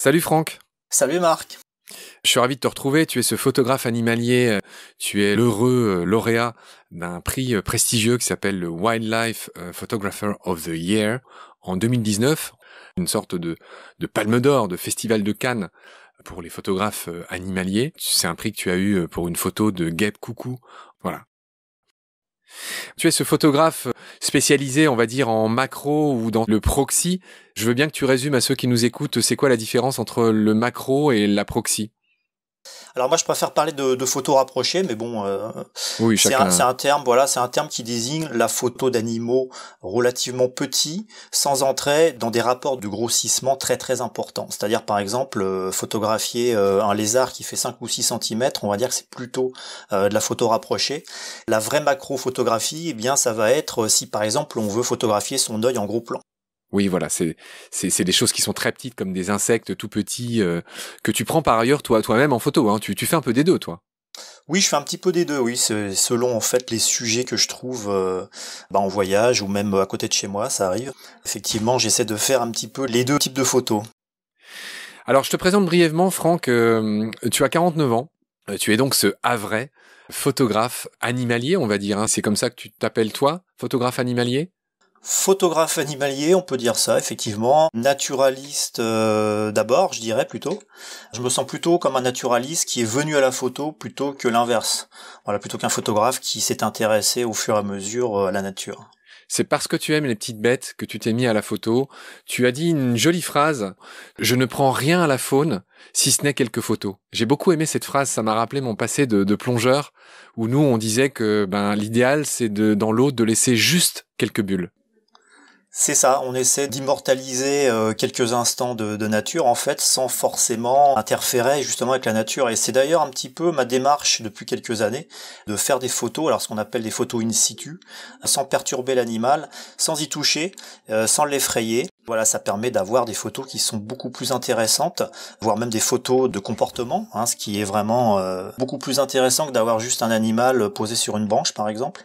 Salut Franck, Salut Marc. je suis ravi de te retrouver. Tu es ce photographe animalier, tu es l'heureux lauréat d'un prix prestigieux qui s'appelle le Wildlife Photographer of the Year en 2019, une sorte de palme d'or, de festival de Cannes pour les photographes animaliers. C'est un prix que tu as eu pour une photo de guêpe coucou. Voilà. Tu es ce photographe spécialisé, on va dire, en macro ou dans le proxy. Je veux bien que tu résumes à ceux qui nous écoutent, c'est quoi la différence entre le macro et la proxy? Alors moi je préfère parler de photos rapprochées, mais bon, Oui, chacun. c'est un terme, voilà, c'est un terme qui désigne la photo d'animaux relativement petits, sans entrer dans des rapports de grossissement très très importants. C'est-à-dire par exemple photographier un lézard qui fait 5 ou 6 centimètres, on va dire que c'est plutôt de la photo rapprochée. La vraie macro-photographie, eh bien ça va être si par exemple on veut photographier son œil en gros plan. Oui, voilà, c'est des choses qui sont très petites, comme des insectes tout petits, que tu prends par ailleurs toi-même en photo, hein. Tu fais un peu des deux, toi. Oui, je fais un petit peu des deux, oui, c'est selon en fait les sujets que je trouve en voyage ou même à côté de chez moi, ça arrive. Effectivement, j'essaie de faire un petit peu les deux types de photos. Alors, je te présente brièvement, Franck, tu as 49 ans, tu es donc ce Havrais, photographe animalier, on va dire, hein. C'est comme ça que tu t'appelles toi, photographe animalier? Photographe animalier, on peut dire ça, effectivement. Naturaliste d'abord, je dirais plutôt. Je me sens plutôt comme un naturaliste qui est venu à la photo plutôt que l'inverse. Voilà, plutôt qu'un photographe qui s'est intéressé au fur et à mesure à la nature. C'est parce que tu aimes les petites bêtes que tu t'es mis à la photo. Tu as dit une jolie phrase, je ne prends rien à la faune, si ce n'est quelques photos. J'ai beaucoup aimé cette phrase, ça m'a rappelé mon passé de plongeur, où nous on disait que l'idéal c'est dans l'eau de laisser juste quelques bulles. C'est ça, on essaie d'immortaliser quelques instants de nature en fait sans forcément interférer justement avec la nature, et c'est d'ailleurs un petit peu ma démarche depuis quelques années de faire des photos, alors ce qu'on appelle des photos in situ, sans perturber l'animal, sans y toucher, sans l'effrayer. Voilà, ça permet d'avoir des photos qui sont beaucoup plus intéressantes, voire même des photos de comportement, hein, ce qui est vraiment beaucoup plus intéressant que d'avoir juste un animal posé sur une branche par exemple.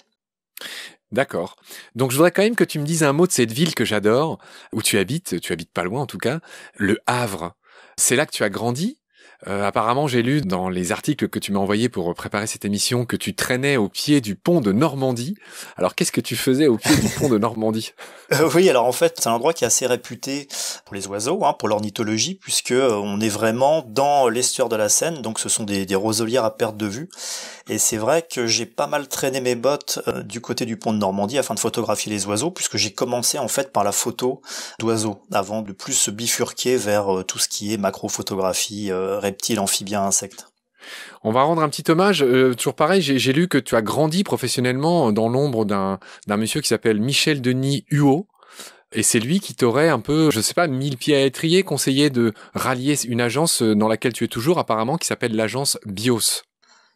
D'accord. Donc je voudrais quand même que tu me dises un mot de cette ville que j'adore, où tu habites pas loin en tout cas, le Havre. C'est là que tu as grandi? Apparemment, j'ai lu dans les articles que tu m'as envoyés pour préparer cette émission que tu traînais au pied du pont de Normandie. Alors qu'est-ce que tu faisais au pied du pont de Normandie? Oui, alors en fait, c'est un endroit qui est assez réputé pour les oiseaux, hein, pour l'ornithologie, puisque on est vraiment dans l'estuaire de la Seine, donc ce sont des roselières à perte de vue. Et c'est vrai que j'ai pas mal traîné mes bottes du côté du pont de Normandie afin de photographier les oiseaux, puisque j'ai commencé en fait par la photo d'oiseaux, avant de plus se bifurquer vers tout ce qui est macrophotographie, reptiles, amphibiens, insectes. On va rendre un petit hommage. Toujours pareil, j'ai lu que tu as grandi professionnellement dans l'ombre d'un monsieur qui s'appelle Michel Denis Huot. Et c'est lui qui t'aurait un peu, je sais pas, mis le pied à l'étrier, conseillé de rallier une agence dans laquelle tu es toujours apparemment, qui s'appelle l'agence BIOS.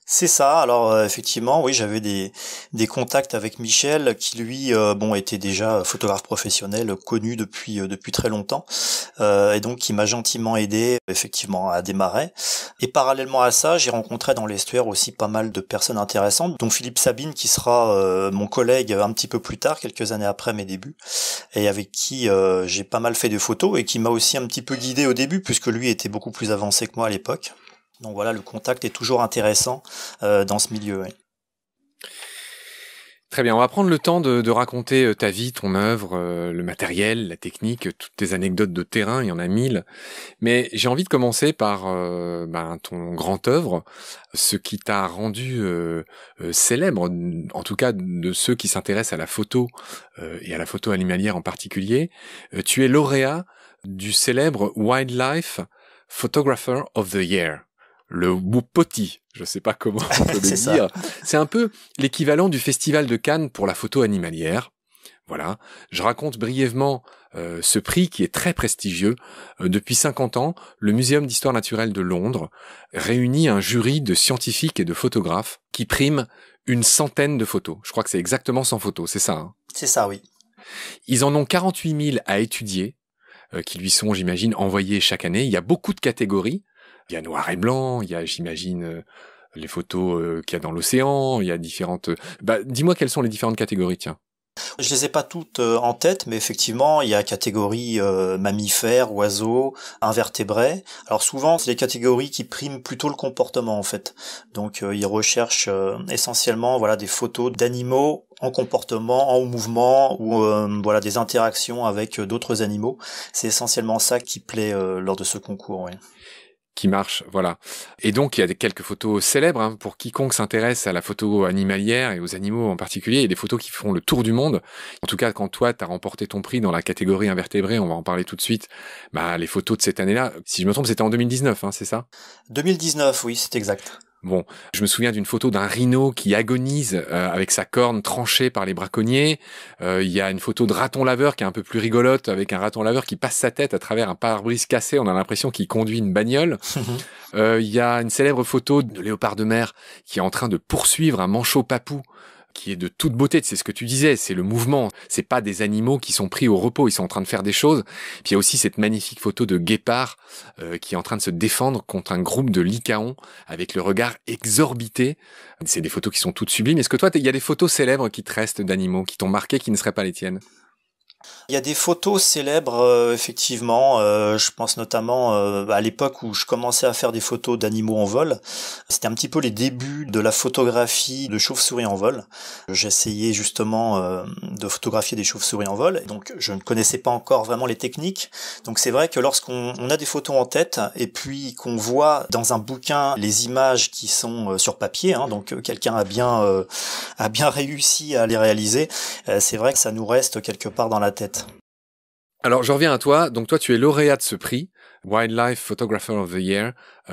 C'est ça. Alors effectivement, oui, j'avais des contacts avec Michel, qui lui, était déjà photographe professionnel, connu depuis très longtemps, et donc qui m'a gentiment aidé effectivement à démarrer. Et parallèlement à ça, j'ai rencontré dans l'estuaire aussi pas mal de personnes intéressantes, dont Philippe Sabine, qui sera mon collègue un petit peu plus tard, quelques années après mes débuts, et avec qui j'ai pas mal fait de photos et qui m'a aussi un petit peu guidé au début, puisque lui était beaucoup plus avancé que moi à l'époque. Donc voilà, le contact est toujours intéressant dans ce milieu. Ouais. Très bien, on va prendre le temps de raconter ta vie, ton œuvre, le matériel, la technique, toutes tes anecdotes de terrain, il y en a 1000. Mais j'ai envie de commencer par ton grand œuvre, ce qui t'a rendu célèbre, en tout cas de ceux qui s'intéressent à la photo et à la photo animalière en particulier. Tu es lauréat du célèbre Wildlife Photographer of the Year. Le WPOTY, je sais pas comment on peut le C'est ça. dire. C'est un peu l'équivalent du Festival de Cannes pour la photo animalière. Voilà. Je raconte brièvement ce prix qui est très prestigieux. Depuis 50 ans, le Muséum d'histoire naturelle de Londres réunit un jury de scientifiques et de photographes qui priment une centaine de photos. Je crois que c'est exactement 100 photos, c'est ça, hein. C'est ça, oui. Ils en ont 48 000 à étudier, qui lui sont, j'imagine, envoyées chaque année. Il y a beaucoup de catégories. Il y a noir et blanc, il y a, j'imagine, les photos qu'il y a dans l'océan, il y a différentes... dis-moi quelles sont les différentes catégories, tiens. Je les ai pas toutes en tête, mais effectivement, il y a catégorie mammifères, oiseaux, invertébrés. Alors souvent, c'est des catégories qui priment plutôt le comportement en fait. Donc ils recherchent essentiellement voilà des photos d'animaux en comportement, en mouvement ou voilà des interactions avec d'autres animaux. C'est essentiellement ça qui plaît lors de ce concours. Oui. Qui marche, voilà. Et donc, il y a quelques photos célèbres, hein, pour quiconque s'intéresse à la photo animalière et aux animaux en particulier. Il y a des photos qui font le tour du monde. En tout cas, quand toi, tu as remporté ton prix dans la catégorie invertébrés, on va en parler tout de suite, bah, les photos de cette année-là, si je me trompe, c'était en 2019, hein, c'est ça? 2019, oui, c'est exact. Bon, je me souviens d'une photo d'un rhino qui agonise avec sa corne tranchée par les braconniers. Il y a une photo de raton laveur qui est un peu plus rigolote, avec un raton laveur qui passe sa tête à travers un pare-brise cassé. On a l'impression qu'il conduit une bagnole. Il y a une célèbre photo de léopard de mer qui est en train de poursuivre un manchot papou, qui est de toute beauté. C'est ce que tu disais, c'est le mouvement. C'est pas des animaux qui sont pris au repos, ils sont en train de faire des choses. Puis il y a aussi cette magnifique photo de guépard qui est en train de se défendre contre un groupe de lycaons avec le regard exorbité. C'est des photos qui sont toutes sublimes. Est-ce que toi, il y a des photos célèbres qui te restent d'animaux, qui t'ont marqué, qui ne seraient pas les tiennes? Il y a des photos célèbres, effectivement. Je pense notamment à l'époque où je commençais à faire des photos d'animaux en vol. C'était un petit peu les débuts de la photographie de chauves-souris en vol. J'essayais justement de photographier des chauves-souris en vol. Donc je ne connaissais pas encore vraiment les techniques. Donc c'est vrai que lorsqu'on a des photos en tête et puis qu'on voit dans un bouquin les images qui sont sur papier, hein, donc quelqu'un a bien réussi à les réaliser, c'est vrai que ça nous reste quelque part dans la tête. Alors, je reviens à toi. Donc, toi, tu es lauréat de ce prix, Wildlife Photographer of the Year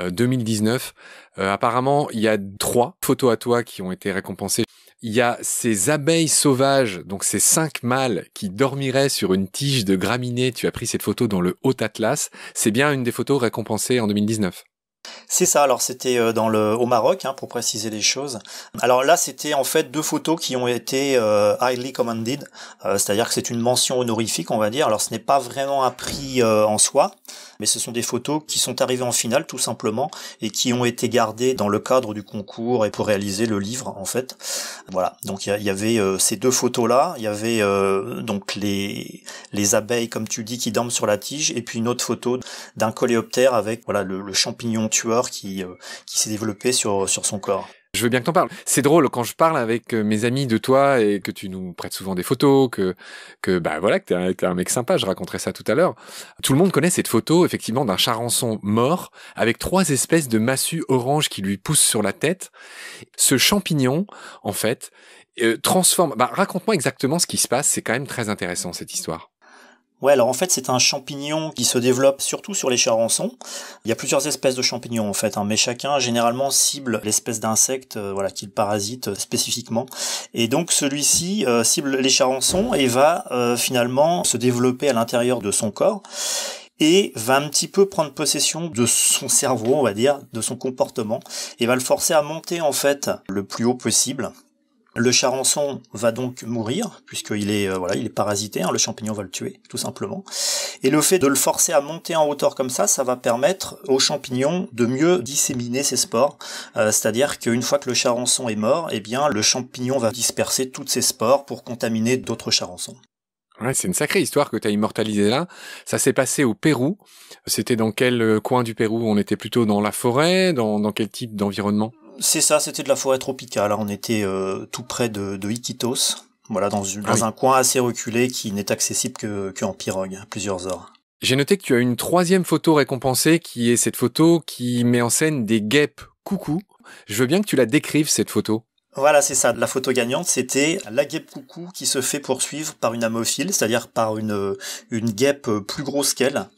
2019. Apparemment, il y a 3 photos à toi qui ont été récompensées. Il y a ces abeilles sauvages, donc ces 5 mâles qui dormiraient sur une tige de graminées. Tu as pris cette photo dans le Haut-Atlas. C'est bien une des photos récompensées en 2019. C'est ça, alors c'était au Maroc, hein, pour préciser les choses. Alors là, c'était en fait 2 photos qui ont été highly commended, c'est-à-dire que c'est une mention honorifique, on va dire. Alors ce n'est pas vraiment un prix en soi, mais ce sont des photos qui sont arrivées en finale, tout simplement, et qui ont été gardées dans le cadre du concours et pour réaliser le livre, en fait. Voilà, donc il y avait ces 2 photos-là, il y avait donc les abeilles, comme tu dis, qui dorment sur la tige, et puis une autre photo d'un coléoptère avec voilà le champignon tueur qui s'est développé sur son corps. Je veux bien que t'en parles. C'est drôle quand je parle avec mes amis de toi et que tu nous prêtes souvent des photos, que bah voilà, que t'es un mec sympa. Je raconterai ça tout à l'heure. Tout le monde connaît cette photo effectivement d'un charançon mort avec 3 espèces de massues oranges qui lui poussent sur la tête. Ce champignon, en fait, transforme. Bah raconte-moi exactement ce qui se passe. C'est quand même très intéressant cette histoire. Ouais, alors en fait c'est un champignon qui se développe surtout sur les charançons. Il y a plusieurs espèces de champignons en fait, hein, mais chacun généralement cible l'espèce d'insecte voilà qu'il parasite spécifiquement. Et donc celui-ci cible les charançons et va finalement se développer à l'intérieur de son corps et va un petit peu prendre possession de son cerveau, on va dire, de son comportement, et va le forcer à monter en fait le plus haut possible. Le charançon va donc mourir, puisqu'il est il est parasité, hein, le champignon va le tuer, tout simplement. Et le fait de le forcer à monter en hauteur comme ça va permettre au champignon de mieux disséminer ses spores. C'est-à-dire qu'une fois que le charançon est mort, eh bien le champignon va disperser toutes ses spores pour contaminer d'autres charançons. Ouais, c'est une sacrée histoire que tu as immortalisée là. Ça s'est passé au Pérou. C'était dans quel coin du Pérou? On était plutôt dans la forêt, dans quel type d'environnement? C'est ça, c'était de la forêt tropicale. On était tout près de Iquitos, voilà, dans un coin assez reculé qui n'est accessible que en pirogue, à plusieurs heures. J'ai noté que tu as une 3e photo récompensée, qui est cette photo qui met en scène des guêpes coucou. Je veux bien que tu la décrives, cette photo. Voilà, c'est ça. La photo gagnante, c'était la guêpe coucou qui se fait poursuivre par une amophile, c'est-à-dire par une guêpe plus grosse qu'elle.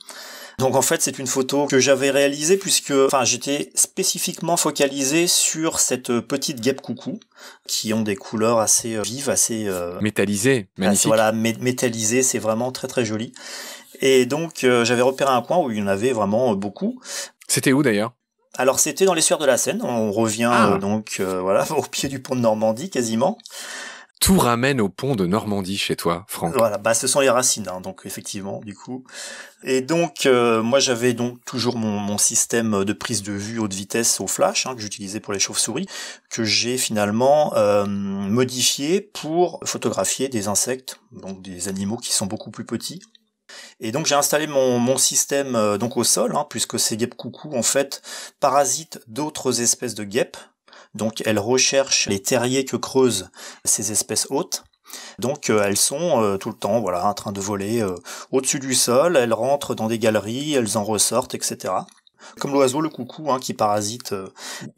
Donc en fait, c'est une photo que j'avais réalisée puisque j'étais spécifiquement focalisé sur cette petite guêpe coucou qui ont des couleurs assez vives, assez métallisées, magnifique. Voilà, métallisées, c'est vraiment très très joli. Et donc j'avais repéré un coin où il y en avait vraiment beaucoup. C'était où d'ailleurs? Alors c'était dans l'estuaire de la Seine, on revient au pied du pont de Normandie quasiment. tout ramène au pont de Normandie chez toi, Franck. Voilà, ce sont les racines, hein, donc effectivement, du coup. Et donc, moi, j'avais donc toujours mon système de prise de vue haute vitesse au flash, hein, que j'utilisais pour les chauves-souris, que j'ai finalement modifié pour photographier des insectes, donc des animaux qui sont beaucoup plus petits. Et donc j'ai installé mon système donc au sol, hein, puisque ces guêpes coucou en fait parasitent d'autres espèces de guêpes. Donc elles recherchent les terriers que creusent ces espèces hôtes. Donc elles sont tout le temps en train de voler au-dessus du sol, elles rentrent dans des galeries, elles en ressortent, etc. Comme l'oiseau, le coucou, hein, qui parasite.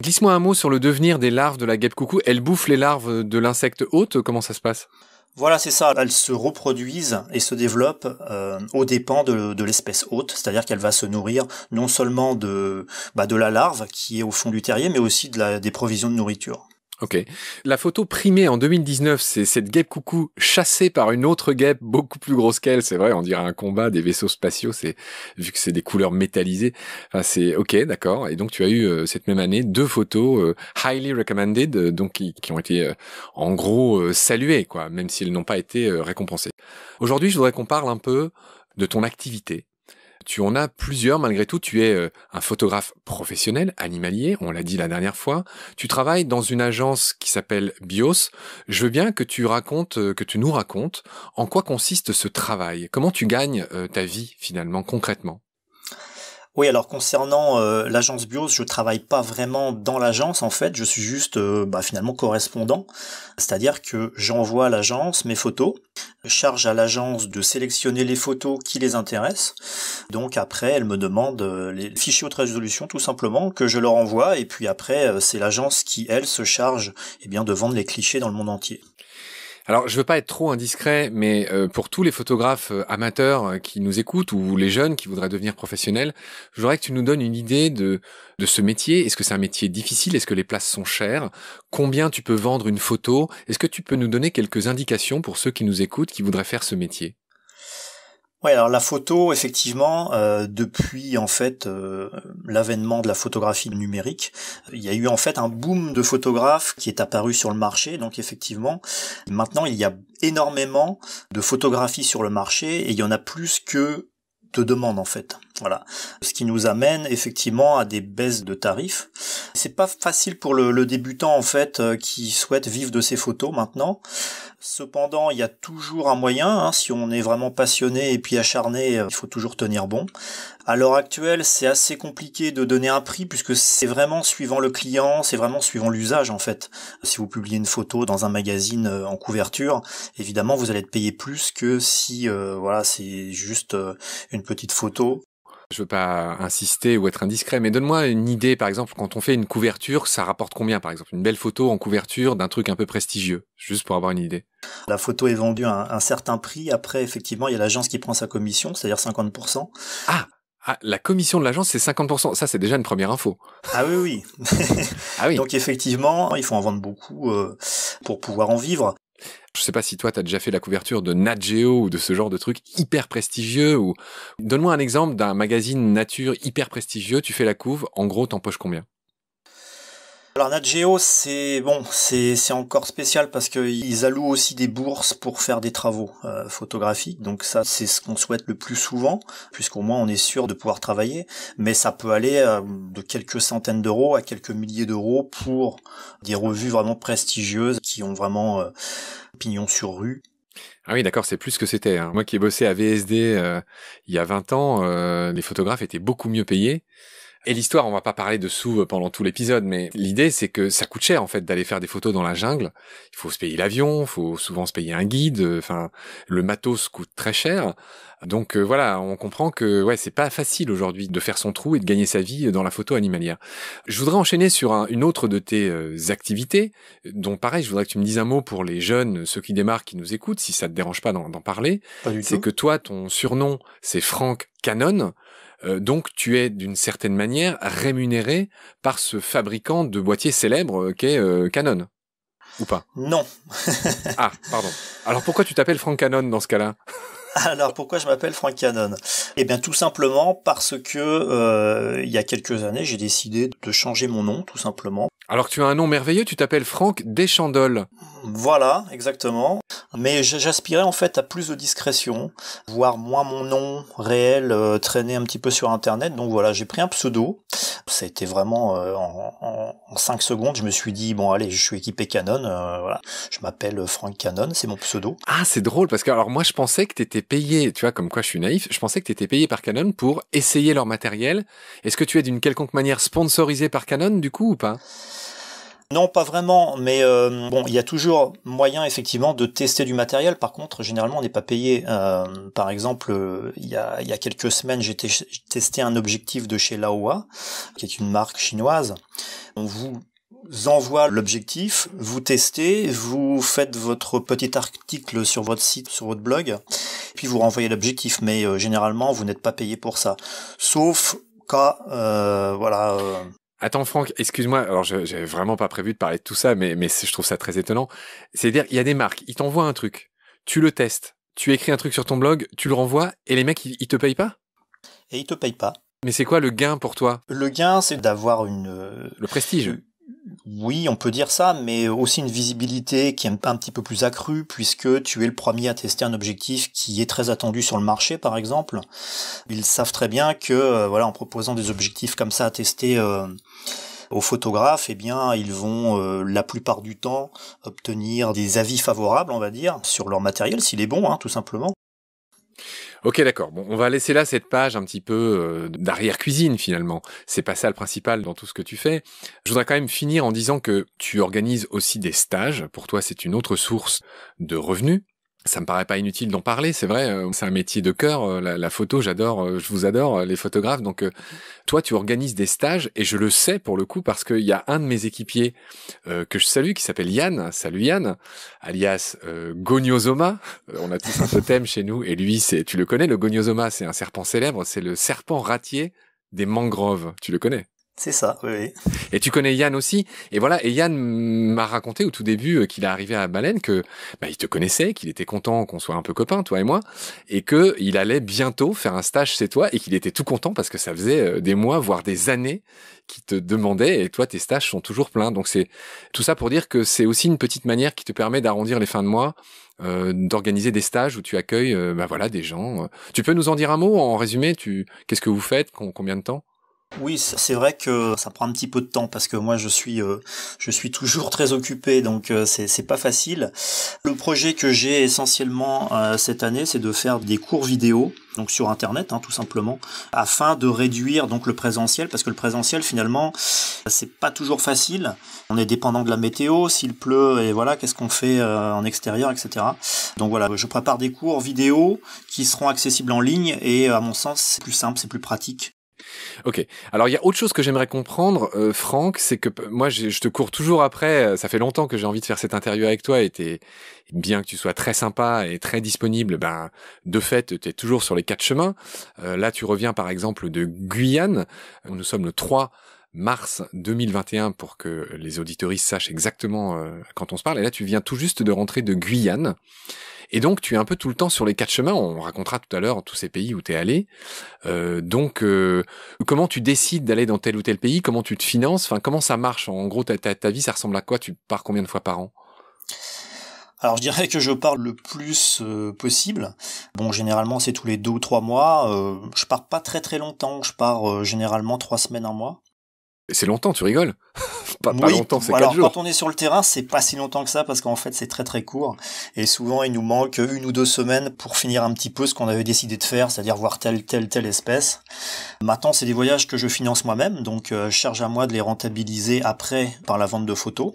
Glisse-moi un mot sur le devenir des larves de la guêpe coucou. Elles bouffent les larves de l'insecte hôte, comment ça se passe ? Voilà, c'est ça. Elles se reproduisent et se développent aux dépens de l'espèce hôte, c'est-à-dire qu'elle va se nourrir non seulement de la larve qui est au fond du terrier, mais aussi des provisions de nourriture. Ok. La photo primée en 2019, c'est cette guêpe coucou chassée par une autre guêpe beaucoup plus grosse qu'elle. C'est vrai, on dirait un combat des vaisseaux spatiaux. Vu que c'est des couleurs métallisées. Enfin, c'est ok, d'accord. Et donc tu as eu cette même année 2 photos highly recommended, donc qui ont été en gros saluées, quoi, même si elles n'ont pas été récompensées. Aujourd'hui, je voudrais qu'on parle un peu de ton activité. Tu en as plusieurs malgré tout. Tu es un photographe professionnel, animalier, on l'a dit la dernière fois. Tu travailles dans une agence qui s'appelle Bios. Je veux bien que tu nous racontes en quoi consiste ce travail. Comment tu gagnes ta vie finalement, concrètement ? Oui, alors concernant l'agence Bios, je travaille pas vraiment dans l'agence en fait, je suis juste finalement correspondant, c'est-à-dire que j'envoie à l'agence mes photos, charge à l'agence de sélectionner les photos qui les intéressent, donc après elle me demande les fichiers haute résolution tout simplement que je leur envoie et puis après c'est l'agence qui elle se charge de vendre les clichés dans le monde entier. Alors, je veux pas être trop indiscret, mais pour tous les photographes amateurs qui nous écoutent ou les jeunes qui voudraient devenir professionnels, je voudrais que tu nous donnes une idée de ce métier. Est-ce que c'est un métier difficile ? Est-ce que les places sont chères ? Combien tu peux vendre une photo ? Est-ce que tu peux nous donner quelques indications pour ceux qui nous écoutent, qui voudraient faire ce métier ? Ouais, alors la photo, effectivement, depuis en fait l'avènement de la photographie numérique, il y a eu en fait un boom de photographes qui est apparu sur le marché. Donc effectivement, maintenant il y a énormément de photographies sur le marché et il y en a plus que de demandes en fait. Voilà, ce qui nous amène effectivement à des baisses de tarifs. C'est pas facile pour le débutant en fait qui souhaite vivre de ses photos maintenant. Cependant, il y a toujours un moyen, hein, si on est vraiment passionné et puis acharné, il faut toujours tenir bon. À l'heure actuelle, c'est assez compliqué de donner un prix puisque c'est vraiment suivant le client, c'est vraiment suivant l'usage en fait. Si vous publiez une photo dans un magazine en couverture, évidemment vous allez être payé plus que si c'est juste une petite photo. Je veux pas insister ou être indiscret, mais donne-moi une idée, par exemple, quand on fait une couverture, ça rapporte combien, par exemple? Une belle photo en couverture d'un truc un peu prestigieux, juste pour avoir une idée. La photo est vendue à un certain prix, après, effectivement, il y a l'agence qui prend sa commission, c'est-à-dire 50%. Ah, la commission de l'agence, c'est 50%. Ça, c'est déjà une première info. Ah oui. Ah oui. Donc effectivement, il faut en vendre beaucoup pour pouvoir en vivre. Je sais pas si toi, t'as déjà fait la couverture de Nat Geo ou de ce genre de truc hyper prestigieux ou... Donne-moi un exemple d'un magazine nature hyper prestigieux, tu fais la couve, en gros, t'empoches combien? Alors Nat Geo, c'est encore spécial parce qu'ils allouent aussi des bourses pour faire des travaux photographiques. Donc ça, c'est ce qu'on souhaite le plus souvent, puisqu'au moins on est sûr de pouvoir travailler. Mais ça peut aller de quelques centaines d'euros à quelques milliers d'euros pour des revues vraiment prestigieuses qui ont vraiment pignon sur rue. Ah oui, d'accord, c'est plus que c'était. Hein. Moi qui ai bossé à VSD il y a 20 ans, les photographes étaient beaucoup mieux payés. Et l'histoire, on va pas parler de sous pendant tout l'épisode, mais l'idée, c'est que ça coûte cher, en fait, d'aller faire des photos dans la jungle. Il faut se payer l'avion, il faut souvent se payer un guide, enfin, le matos coûte très cher. Donc voilà, on comprend que c'est pas facile aujourd'hui de faire son trou et de gagner sa vie dans la photo animalière. Je voudrais enchaîner sur une autre de tes activités, dont pareil, je voudrais que tu me dises un mot pour les jeunes, ceux qui démarrent, qui nous écoutent, si ça te dérange pas d'en parler. Pas du tout. C'est que toi, ton surnom, c'est Franck Canon. Donc tu es d'une certaine manière rémunéré par ce fabricant de boîtiers célèbre qu'est Canon, ou pas? Non. Ah, pardon. Alors pourquoi tu t'appelles Franck Canon dans ce cas-là? Alors pourquoi je m'appelle Franck Canon? Eh bien tout simplement parce que il y a quelques années j'ai décidé de changer mon nom tout simplement. Alors que tu as un nom merveilleux, tu t'appelles Franck Deschandoles. Voilà, exactement. Mais j'aspirais en fait à plus de discrétion, voir moins mon nom réel traîner un petit peu sur Internet. Donc voilà, j'ai pris un pseudo. Ça a été vraiment en 5 secondes, je me suis dit, bon allez, je suis équipé Canon, voilà. Je m'appelle Frank Canon, c'est mon pseudo. Ah, c'est drôle parce que alors moi je pensais que t'étais payé, tu vois, comme quoi je suis naïf, je pensais que t'étais payé par Canon pour essayer leur matériel. Est-ce que tu es d'une quelconque manière sponsorisé par Canon du coup ou pas? Non, pas vraiment, mais bon, il y a toujours moyen effectivement de tester du matériel. Par contre, généralement, on n'est pas payé. Par exemple, il y a quelques semaines, j'ai testé un objectif de chez Laowa, qui est une marque chinoise. On vous envoie l'objectif, vous testez, vous faites votre petit article sur votre site, sur votre blog, puis vous renvoyez l'objectif. Mais généralement, vous n'êtes pas payé pour ça, sauf cas, voilà. Attends Franck, excuse-moi, alors j'avais vraiment pas prévu de parler de tout ça, mais je trouve ça très étonnant. C'est-à-dire, il y a des marques, ils t'envoient un truc, tu le testes, tu écris un truc sur ton blog, tu le renvoies, et les mecs, ils te payent pas? Et ils te payent pas. Mais c'est quoi le gain pour toi? Le gain, c'est d'avoir Le prestige. oui, on peut dire ça, mais aussi une visibilité qui est un petit peu plus accrue, puisque tu es le premier à tester un objectif qui est très attendu sur le marché, par exemple. Ils savent très bien que, voilà, en proposant des objectifs comme ça à tester aux photographes, eh bien, ils vont la plupart du temps obtenir des avis favorables, on va dire, sur leur matériel, s'il est bon, hein, tout simplement. Ok, d'accord. Bon, on va laisser là cette page un petit peu d'arrière-cuisine finalement. C'est pas ça le principal dans tout ce que tu fais. Je voudrais quand même finir en disant que tu organises aussi des stages. Pour toi, c'est une autre source de revenus. Ça me paraît pas inutile d'en parler, c'est vrai, c'est un métier de cœur, la photo, j'adore, je vous adore, les photographes, donc toi tu organises des stages, et je le sais pour le coup, parce qu'il y a un de mes équipiers que je salue, qui s'appelle Yann, salut Yann, alias Goniosoma, on a tous un totem chez nous, et lui, tu le connais, le Goniosoma, c'est un serpent célèbre, c'est le serpent ratier des mangroves, tu le connais? C'est ça, oui, oui. Et tu connais Yann aussi. Et voilà, et Yann m'a raconté au tout début qu'il est arrivé à Baleine que il te connaissait, qu'il était content qu'on soit un peu copains, toi et moi, et que il allait bientôt faire un stage chez toi et qu'il était tout content parce que ça faisait des mois, voire des années qu'il te demandait, et toi tes stages sont toujours pleins. Donc c'est tout ça pour dire que c'est aussi une petite manière qui te permet d'arrondir les fins de mois, d'organiser des stages où tu accueilles voilà des gens. Tu peux nous en dire un mot en résumé, qu'est-ce que vous faites, combien de temps? Oui, c'est vrai que ça prend un petit peu de temps parce que moi je suis toujours très occupé, donc c'est pas facile. Le projet que j'ai essentiellement cette année, c'est de faire des cours vidéo, donc sur internet, hein, tout simplement, afin de réduire donc le présentiel, parce que le présentiel finalement c'est pas toujours facile. On est dépendant de la météo, s'il pleut, et voilà, qu'est-ce qu'on fait en extérieur, etc. Donc voilà, je prépare des cours vidéo qui seront accessibles en ligne, et à mon sens c'est plus simple, c'est plus pratique. Ok. Alors il y a autre chose que j'aimerais comprendre, Franck, c'est que moi je te cours toujours après. Ça fait longtemps que j'ai envie de faire cette interview avec toi, et bien que tu sois très sympa et très disponible, de fait t'es toujours sur les 4 chemins. Là tu reviens par exemple de Guyane. Nous sommes le 3 mars 2021 pour que les auditoristes sachent exactement quand on se parle. Et là tu viens tout juste de rentrer de Guyane. Et donc, tu es un peu tout le temps sur les 4 chemins. On racontera tout à l'heure tous ces pays où tu es allé. Donc, comment tu décides d'aller dans tel ou tel pays? Comment tu te finances? Enfin, comment ça marche? En gros, ta vie, ça ressemble à quoi? Tu pars combien de fois par an? Alors je dirais que je pars le plus possible. Bon, généralement c'est tous les 2 ou 3 mois. Je pars pas très très longtemps. Je pars généralement 3 semaines, un mois. C'est longtemps, tu rigoles? Pas Oui, longtemps, c'est 4 alors jours. quand on est sur le terrain, c'est pas si longtemps que ça parce qu'en fait c'est très très court et souvent il nous manque 1 ou 2 semaines pour finir un petit peu ce qu'on avait décidé de faire, c'est-à-dire voir telle espèce. Maintenant, c'est des voyages que je finance moi-même, donc charge à moi de les rentabiliser après par la vente de photos.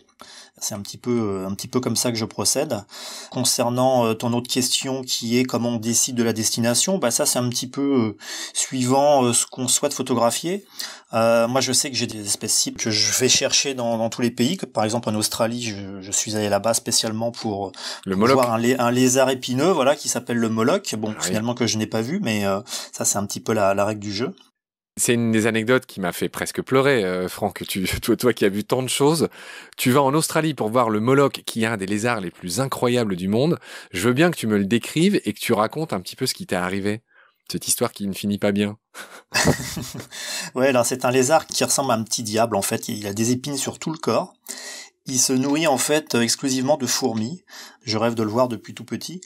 C'est un petit peu comme ça que je procède. Concernant ton autre question qui est comment on décide de la destination, ça c'est un petit peu suivant ce qu'on souhaite photographier. Moi je sais que j'ai des espèces cibles que je vais chercher dans tous les pays, que par exemple en Australie je suis allé là-bas spécialement pour voir un lézard épineux, voilà, qui s'appelle le moloch. Bon, finalement que je n'ai pas vu, mais ça c'est un petit peu la règle du jeu. C'est une des anecdotes qui m'a fait presque pleurer, Franck. Toi qui as vu tant de choses, tu vas en Australie pour voir le moloch, qui est un des lézards les plus incroyables du monde. Je veux bien que tu me le décrives et que tu racontes un petit peu ce qui t'est arrivé. Cette histoire qui ne finit pas bien. Ouais, alors c'est un lézard qui ressemble à un petit diable, en fait. Il a des épines sur tout le corps. Il se nourrit en fait exclusivement de fourmis. Je rêve de le voir depuis tout petit.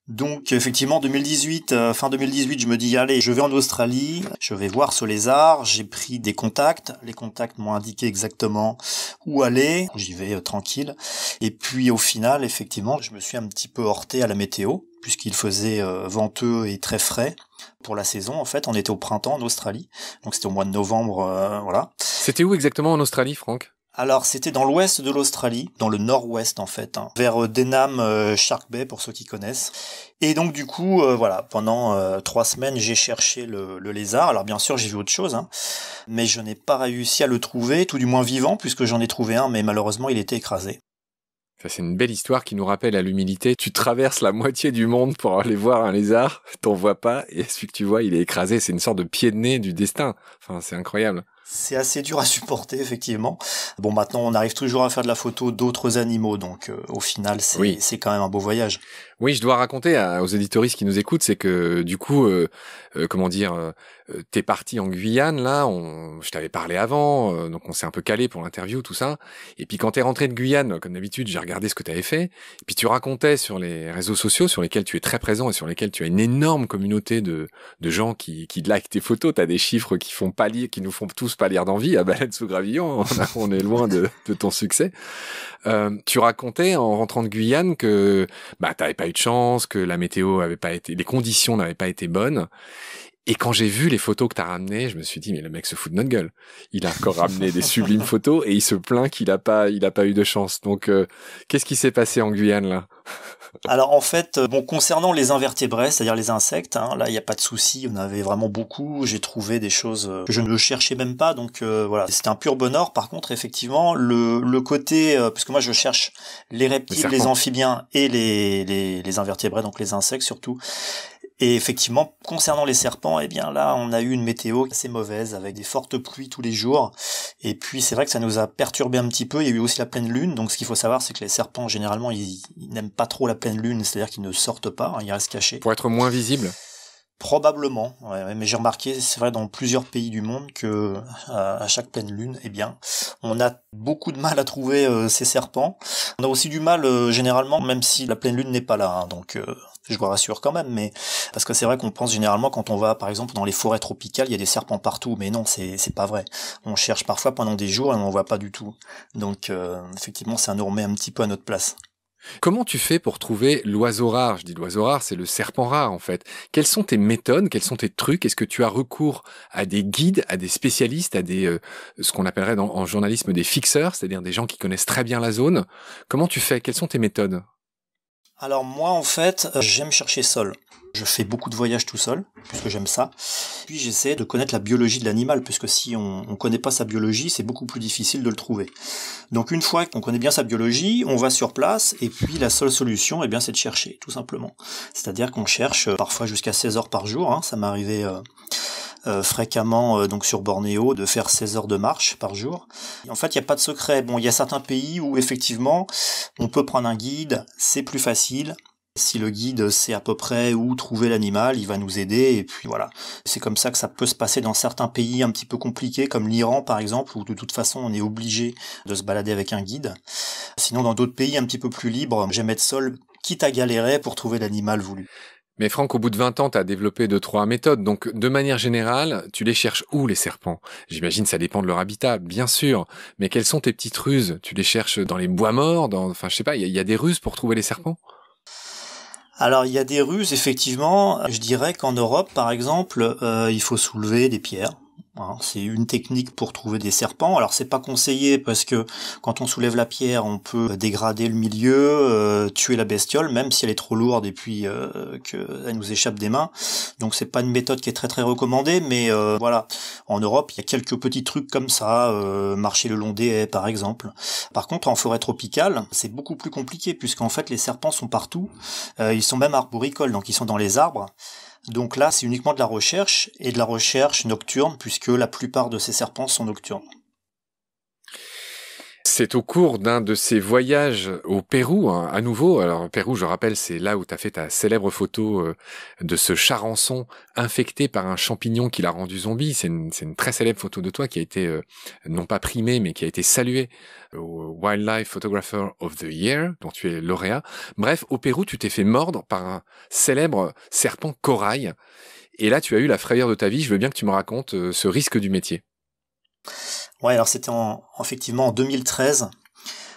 Donc effectivement, 2018, fin 2018, je me dis allez, je vais en Australie, je vais voir ce lézard. J'ai pris des contacts. Les contacts m'ont indiqué exactement où aller. J'y vais tranquille. Et puis au final, effectivement, je me suis un petit peu heurté à la météo puisqu'il faisait venteux et très frais pour la saison. En fait, on était au printemps en Australie, donc c'était au mois de novembre, voilà. C'était où exactement en Australie, Franck? Alors, c'était dans l'ouest de l'Australie, dans le nord-ouest en fait, hein, vers Denham, Shark Bay pour ceux qui connaissent. Et donc du coup, voilà, pendant 3 semaines, j'ai cherché le lézard. Alors bien sûr, j'ai vu autre chose, hein, mais je n'ai pas réussi à le trouver, tout du moins vivant, puisque j'en ai trouvé un, mais malheureusement, il était écrasé. Ça, c'est une belle histoire qui nous rappelle à l'humilité. Tu traverses la moitié du monde pour aller voir un lézard, t'en vois pas, et celui que tu vois, il est écrasé. C'est une sorte de pied de nez du destin. Enfin, c'est incroyable. C'est assez dur à supporter, effectivement. Bon, maintenant, on arrive toujours à faire de la photo d'autres animaux, donc au final, c'est quand même un beau voyage. Oui, je dois raconter aux éditoristes qui nous écoutent, c'est que du coup, t'es parti en Guyane, là, je t'avais parlé avant, donc on s'est un peu calé pour l'interview, tout ça. Et puis quand t'es rentré de Guyane, comme d'habitude, j'ai regardé ce que t'avais fait. Et puis tu racontais sur les réseaux sociaux, sur lesquels tu es très présent et sur lesquels tu as une énorme communauté de gens qui likent tes photos. T'as des chiffres qui nous font tous pâlir d'envie. À Baleine sous Gravillon, on est loin de ton succès. Tu racontais en rentrant de Guyane que t'avais pas eu de chance, que la météo avait pas été, les conditions n'avaient pas été bonnes. Et quand j'ai vu les photos que t'as ramenées, je me suis dit mais le mec se fout de notre gueule. Il a encore ramené des sublimes photos et il se plaint qu'il a pas eu de chance. Donc qu'est-ce qui s'est passé en Guyane là? Alors en fait, concernant les invertébrés, c'est-à-dire les insectes, hein, là il n'y a pas de souci, on avait vraiment beaucoup, j'ai trouvé des choses que je ne cherchais même pas, donc voilà, c'était un pur bonheur. Par contre, effectivement, le côté, parce que moi je cherche les reptiles, les amphibiens et les invertébrés, donc les insectes surtout. Et effectivement, concernant les serpents, eh bien là, on a eu une météo assez mauvaise avec des fortes pluies tous les jours. Et puis c'est vrai que ça nous a perturbé un petit peu. Il y a eu aussi la pleine lune. Donc ce qu'il faut savoir, c'est que les serpents, généralement, ils n'aiment pas trop la pleine lune, c'est-à-dire qu'ils ne sortent pas, hein, ils restent cachés. Pour être moins visibles. Probablement, ouais, mais j'ai remarqué, c'est vrai, dans plusieurs pays du monde que à chaque pleine lune, eh bien, on a beaucoup de mal à trouver ces serpents. On a aussi du mal généralement, même si la pleine lune n'est pas là, hein, donc je vous rassure quand même, mais parce que c'est vrai qu'on pense généralement quand on va, par exemple, dans les forêts tropicales, il y a des serpents partout, mais non, c'est pas vrai. On cherche parfois pendant des jours et on n'en voit pas du tout. Donc effectivement, ça nous remet un petit peu à notre place. Comment tu fais pour trouver l'oiseau rare? Je dis l'oiseau rare, c'est le serpent rare en fait. Quelles sont tes méthodes? Quels sont tes trucs? Est-ce que tu as recours à des guides, à des spécialistes, à des ce qu'on appellerait en journalisme des fixeurs, c'est-à-dire des gens qui connaissent très bien la zone? Comment tu fais? Quelles sont tes méthodes? Alors moi en fait, j'aime chercher seul. Je fais beaucoup de voyages tout seul, puisque j'aime ça. Puis j'essaie de connaître la biologie de l'animal, puisque si on connaît pas sa biologie, c'est beaucoup plus difficile de le trouver. Donc une fois qu'on connaît bien sa biologie, on va sur place, et puis la seule solution, eh bien, c'est de chercher, tout simplement. C'est-à-dire qu'on cherche parfois jusqu'à 16 heures par jour, hein. Ça m'est arrivé fréquemment donc sur Bornéo de faire 16 heures de marche par jour. Et en fait, il n'y a pas de secret. Bon, il y a certains pays où effectivement, on peut prendre un guide, c'est plus facile. Si le guide sait à peu près où trouver l'animal, il va nous aider, et puis voilà. C'est comme ça que ça peut se passer dans certains pays un petit peu compliqués, comme l'Iran par exemple, où de toute façon on est obligé de se balader avec un guide. Sinon dans d'autres pays un petit peu plus libres, j'aime être seul, quitte à galérer pour trouver l'animal voulu. Mais Franck, au bout de 20 ans, tu as développé 2-3 méthodes. Donc, de manière générale, tu les cherches où, les serpents? J'imagine ça dépend de leur habitat, bien sûr. Mais quelles sont tes petites ruses? Tu les cherches dans les bois morts, enfin, je sais pas, il y a des ruses pour trouver les serpents? Alors il y a des ruses, effectivement. Je dirais qu'en Europe, par exemple, il faut soulever des pierres. C'est une technique pour trouver des serpents. Alors c'est pas conseillé parce que quand on soulève la pierre, on peut dégrader le milieu, tuer la bestiole, même si elle est trop lourde et puis qu'elle nous échappe des mains. Donc c'est pas une méthode qui est très très recommandée, mais voilà. En Europe, il y a quelques petits trucs comme ça, marcher le long des haies par exemple. Par contre, en forêt tropicale, c'est beaucoup plus compliqué puisqu'en fait les serpents sont partout. Ils sont même arboricoles, donc ils sont dans les arbres. Donc là, c'est uniquement de la recherche, et de la recherche nocturne, puisque la plupart de ces serpents sont nocturnes. C'est au cours d'un de ces voyages au Pérou, hein, à nouveau. Alors, Pérou, je rappelle, c'est là où tu as fait ta célèbre photo de ce charançon infecté par un champignon qui l'a rendu zombie. C'est une très célèbre photo de toi qui a été, non pas primée, mais qui a été saluée au Wildlife Photographer of the Year, dont tu es lauréat. Bref, au Pérou, tu t'es fait mordre par un célèbre serpent corail. Et là, tu as eu la frayeur de ta vie. Je veux bien que tu me racontes ce risque du métier. Ouais, alors c'était effectivement en 2013.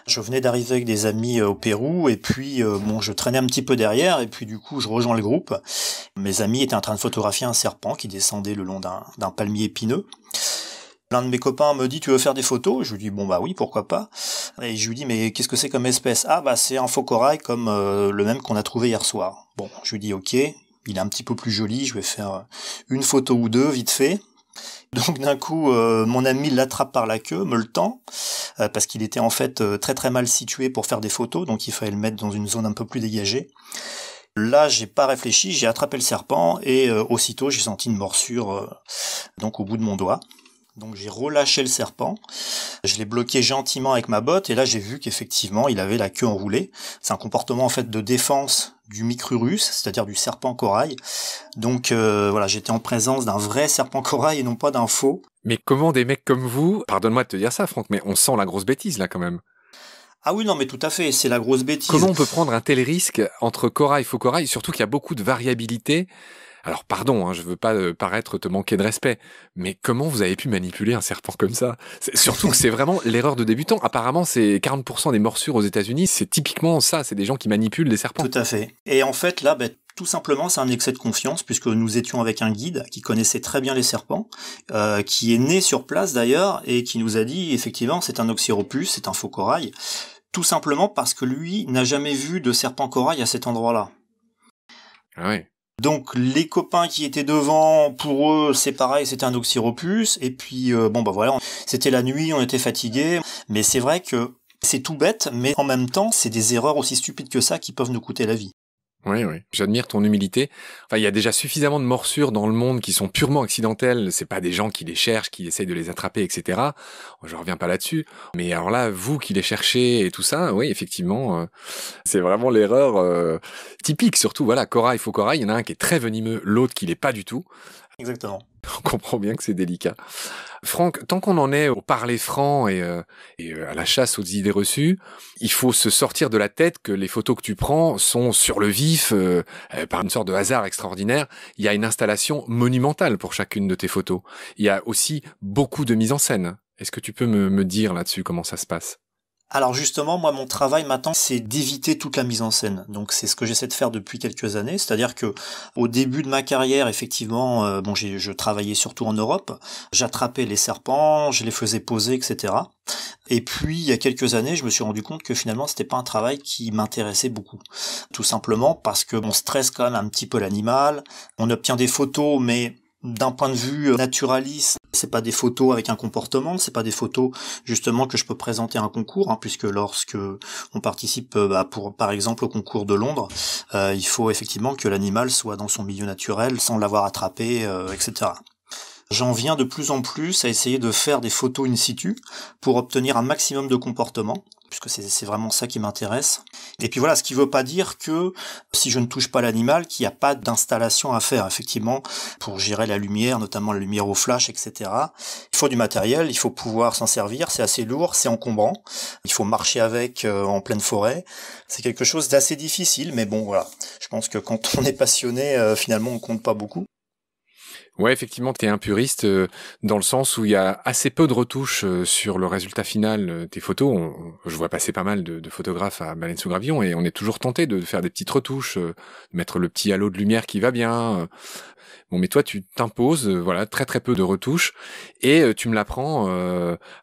Je venais d'arriver avec des amis au Pérou et puis je traînais un petit peu derrière et puis du coup je rejoins le groupe. Mes amis étaient en train de photographier un serpent qui descendait le long d'un palmier épineux. L'un de mes copains me dit tu veux faire des photos? Je lui dis bon bah oui pourquoi pas. Et je lui dis mais qu'est-ce que c'est comme espèce? Ah bah c'est un faux corail comme le même qu'on a trouvé hier soir. Bon, je lui dis ok, il est un petit peu plus joli, je vais faire une photo ou deux vite fait. Donc d'un coup, mon ami l'attrape par la queue, me le tend, parce qu'il était en fait très très mal situé pour faire des photos, donc il fallait le mettre dans une zone un peu plus dégagée. Là, j'ai pas réfléchi, j'ai attrapé le serpent et aussitôt j'ai senti une morsure donc au bout de mon doigt. Donc j'ai relâché le serpent, je l'ai bloqué gentiment avec ma botte et là j'ai vu qu'effectivement il avait la queue enroulée. C'est un comportement en fait de défense du micrurus, c'est-à-dire du serpent corail. Donc voilà, j'étais en présence d'un vrai serpent corail et non pas d'un faux. Mais comment des mecs comme vous, pardonne-moi de te dire ça Franck, mais on sent la grosse bêtise là quand même. Ah oui, non, mais tout à fait, c'est la grosse bêtise. Comment on peut prendre un tel risque entre corail et faux corail, surtout qu'il y a beaucoup de variabilité? Alors pardon, hein, je veux pas paraître te manquer de respect, mais comment vous avez pu manipuler un serpent comme ça? Surtout que c'est vraiment l'erreur de débutant. Apparemment, c'est 40% des morsures aux États-Unis, c'est typiquement ça, c'est des gens qui manipulent des serpents. Tout à fait. Et en fait, là, tout simplement, c'est un excès de confiance, puisque nous étions avec un guide qui connaissait très bien les serpents, qui est né sur place d'ailleurs, et qui nous a dit, effectivement, c'est un oxyropus, c'est un faux corail, tout simplement parce que lui n'a jamais vu de serpent corail à cet endroit-là. Ah ouais. Donc les copains qui étaient devant, pour eux c'est pareil, c'était un oxyropus, et puis voilà, c'était la nuit, on était fatigués, mais c'est vrai que c'est tout bête, mais en même temps c'est des erreurs aussi stupides que ça qui peuvent nous coûter la vie. Oui, oui. J'admire ton humilité. Enfin, il y a déjà suffisamment de morsures dans le monde qui sont purement accidentelles. C'est pas des gens qui les cherchent, qui essayent de les attraper, etc. Je reviens pas là-dessus. Mais alors là, vous qui les cherchez et tout ça, oui, effectivement, c'est vraiment l'erreur typique. Surtout, voilà, corail, faux corail. Il y en a un qui est très venimeux, l'autre qui l'est pas du tout. Exactement. On comprend bien que c'est délicat. Franck, tant qu'on en est au parler franc et à la chasse aux idées reçues, il faut se sortir de la tête que les photos que tu prends sont sur le vif, par une sorte de hasard extraordinaire. Il y a une installation monumentale pour chacune de tes photos. Il y a aussi beaucoup de mise en scène. Est-ce que tu peux me dire là-dessus comment ça se passe ? Alors justement, moi, mon travail maintenant, c'est d'éviter toute la mise en scène. Donc c'est ce que j'essaie de faire depuis quelques années. C'est-à-dire que au début de ma carrière, effectivement, je travaillais surtout en Europe. J'attrapais les serpents, je les faisais poser, etc. Et puis il y a quelques années, je me suis rendu compte que finalement, c'était pas un travail qui m'intéressait beaucoup. Tout simplement parce que on stresse quand même un petit peu l'animal. On obtient des photos, mais d'un point de vue naturaliste, c'est pas des photos avec un comportement, c'est pas des photos justement que je peux présenter à un concours, puisque lorsque on participe par exemple au concours de Londres, il faut effectivement que l'animal soit dans son milieu naturel sans l'avoir attrapé, etc. J'en viens de plus en plus à essayer de faire des photos in situ pour obtenir un maximum de comportement, puisque c'est vraiment ça qui m'intéresse. Et puis voilà, ce qui veut pas dire que si je ne touche pas l'animal, qu'il n'y a pas d'installation à faire, effectivement, pour gérer la lumière, notamment la lumière au flash, etc. Il faut du matériel, il faut pouvoir s'en servir, c'est assez lourd, c'est encombrant, il faut marcher avec en pleine forêt. C'est quelque chose d'assez difficile, mais bon voilà, je pense que quand on est passionné, finalement on compte pas beaucoup. Ouais, effectivement, t'es un puriste dans le sens où il y a assez peu de retouches sur le résultat final des photos. Je vois passer pas mal de photographes à Baleine sous Gravillon et on est toujours tenté de faire des petites retouches, de mettre le petit halo de lumière qui va bien. Bon, mais toi, tu t'imposes, voilà, très très peu de retouches et tu me l'apprends,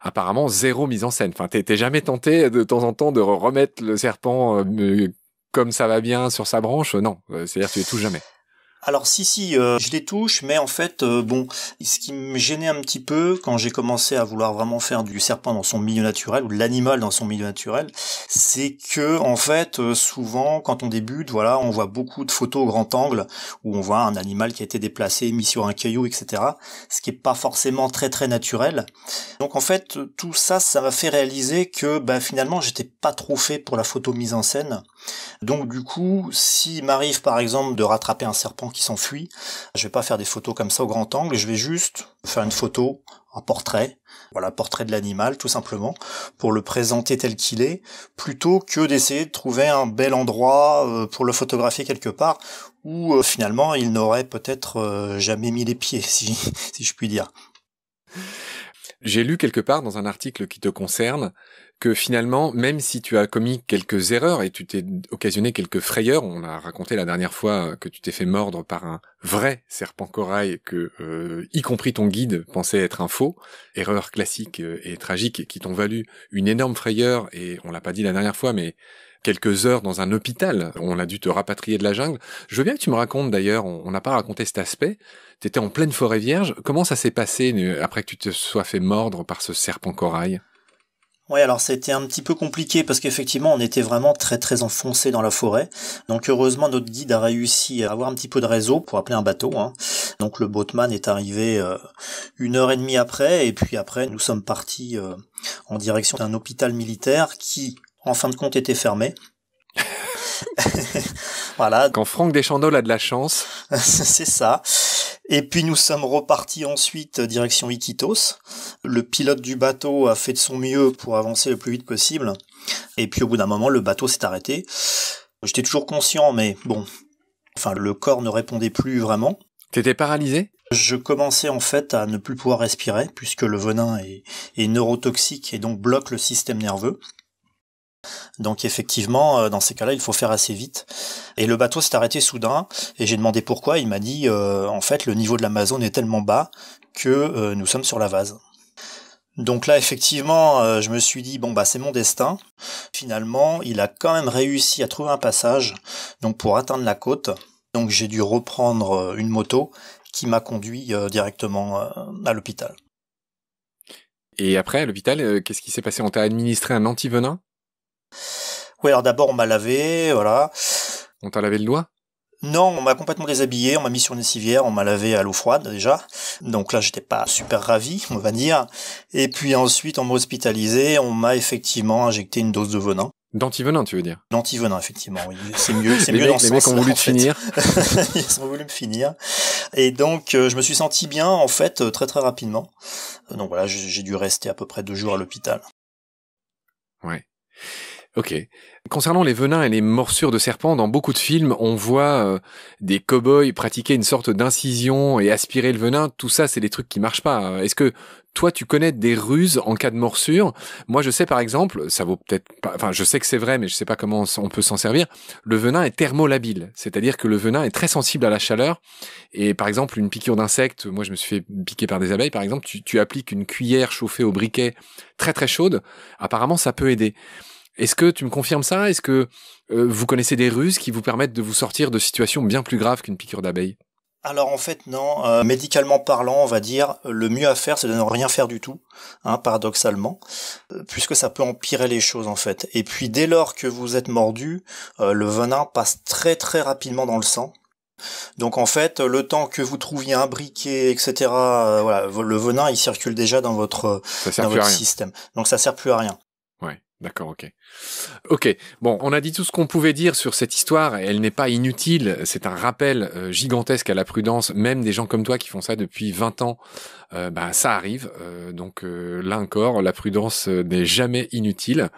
apparemment zéro mise en scène. Enfin, t'es jamais tenté de temps en temps de remettre le serpent comme ça va bien sur sa branche. Non, c'est-à-dire tu les touches jamais. Alors si, je les touche, mais en fait, ce qui me gênait un petit peu quand j'ai commencé à vouloir vraiment faire du serpent dans son milieu naturel, ou de l'animal dans son milieu naturel, c'est que en fait souvent quand on débute, voilà, on voit beaucoup de photos au grand angle où on voit un animal qui a été déplacé, mis sur un caillou, etc. Ce qui est pas forcément très très naturel. Donc en fait tout ça, ça m'a fait réaliser que finalement j'étais pas trop fait pour la photo mise en scène. Donc du coup, s'il m'arrive par exemple de rattraper un serpent qui s'enfuit, je vais pas faire des photos comme ça au grand angle, je vais juste faire une photo, un portrait, voilà, portrait de l'animal tout simplement, pour le présenter tel qu'il est, plutôt que d'essayer de trouver un bel endroit pour le photographier quelque part, où finalement il n'aurait peut-être jamais mis les pieds, si je puis dire. J'ai lu quelque part dans un article qui te concerne que finalement, même si tu as commis quelques erreurs et tu t'es occasionné quelques frayeurs, on a raconté la dernière fois que tu t'es fait mordre par un vrai serpent corail que, y compris ton guide, pensait être un faux, erreur classique et tragique qui t'ont valu une énorme frayeur et on l'a pas dit la dernière fois, mais quelques heures dans un hôpital, on a dû te rapatrier de la jungle. Je veux bien que tu me racontes d'ailleurs, on n'a pas raconté cet aspect, t'étais en pleine forêt vierge, comment ça s'est passé après que tu te sois fait mordre par ce serpent corail ? Ouais, alors c'était un petit peu compliqué parce qu'effectivement on était vraiment très très enfoncé dans la forêt. Donc heureusement notre guide a réussi à avoir un petit peu de réseau pour appeler un bateau. Donc le boatman est arrivé 1 heure et demie après, et puis après nous sommes partis en direction d'un hôpital militaire qui en fin de compte était fermé. Voilà. Quand Franck Deschandolle a de la chance. C'est ça. Et puis nous sommes repartis ensuite direction Iquitos. Le pilote du bateau a fait de son mieux pour avancer le plus vite possible. Et puis au bout d'un moment, le bateau s'est arrêté. J'étais toujours conscient, mais bon, le corps ne répondait plus vraiment. T'étais paralysé ? Je commençais en fait à ne plus pouvoir respirer, puisque le venin est neurotoxique et donc bloque le système nerveux. Donc effectivement, dans ces cas-là, il faut faire assez vite. Et le bateau s'est arrêté soudain, et j'ai demandé pourquoi. Il m'a dit, en fait, le niveau de l'Amazone est tellement bas que nous sommes sur la vase. Donc là, effectivement, je me suis dit, c'est mon destin. Finalement, il a quand même réussi à trouver un passage donc pour atteindre la côte. Donc j'ai dû reprendre une moto qui m'a conduit directement à l'hôpital. Et après, à l'hôpital, qu'est-ce qui s'est passé ? On t'a administré un antivenin ? Oui, alors d'abord on m'a lavé, voilà. On t'a lavé le doigt ? Non, on m'a complètement déshabillé, on m'a mis sur une civière, on m'a lavé à l'eau froide déjà. Donc là, j'étais pas super ravi, on va dire. Et puis ensuite, on m'a hospitalisé, on m'a effectivement injecté une dose de venin. D'antivenin, tu veux dire ? D'antivenin, effectivement, oui. C'est mieux dans ce sens. Les mecs ont voulu te finir. Ils ont voulu me finir. Et donc, je me suis senti bien, en fait, très très rapidement. Donc voilà, j'ai dû rester à peu près 2 jours à l'hôpital. Ouais. Ok. Concernant les venins et les morsures de serpents, dans beaucoup de films, on voit des cow-boys pratiquer une sorte d'incision et aspirer le venin. Tout ça, c'est des trucs qui marchent pas. Est-ce que toi, tu connais des ruses en cas de morsure ? Moi, je sais par exemple, ça vaut peut-être pas. Enfin, je sais que c'est vrai, mais je sais pas comment on peut s'en servir. Le venin est thermolabile, c'est-à-dire que le venin est très sensible à la chaleur. Et par exemple, une piqûre d'insecte, moi, je me suis fait piquer par des abeilles, par exemple. Tu appliques une cuillère chauffée au briquet très très chaude. Apparemment, ça peut aider. Est-ce que tu me confirmes ça ? Est-ce que vous connaissez des ruses qui vous permettent de vous sortir de situations bien plus graves qu'une piqûre d'abeille ? Alors en fait non, médicalement parlant, on va dire, le mieux à faire c'est de ne rien faire du tout, paradoxalement, puisque ça peut empirer les choses en fait. Et puis dès lors que vous êtes mordu, le venin passe très très rapidement dans le sang. Donc en fait, le temps que vous trouviez un briquet, etc., voilà, le venin il circule déjà dans votre système. Donc ça sert plus à rien. Ouais, d'accord, ok. Ok, bon, on a dit tout ce qu'on pouvait dire sur cette histoire, et elle n'est pas inutile, c'est un rappel gigantesque à la prudence, même des gens comme toi qui font ça depuis 20 ans, ça arrive, donc là encore, la prudence n'est jamais inutile.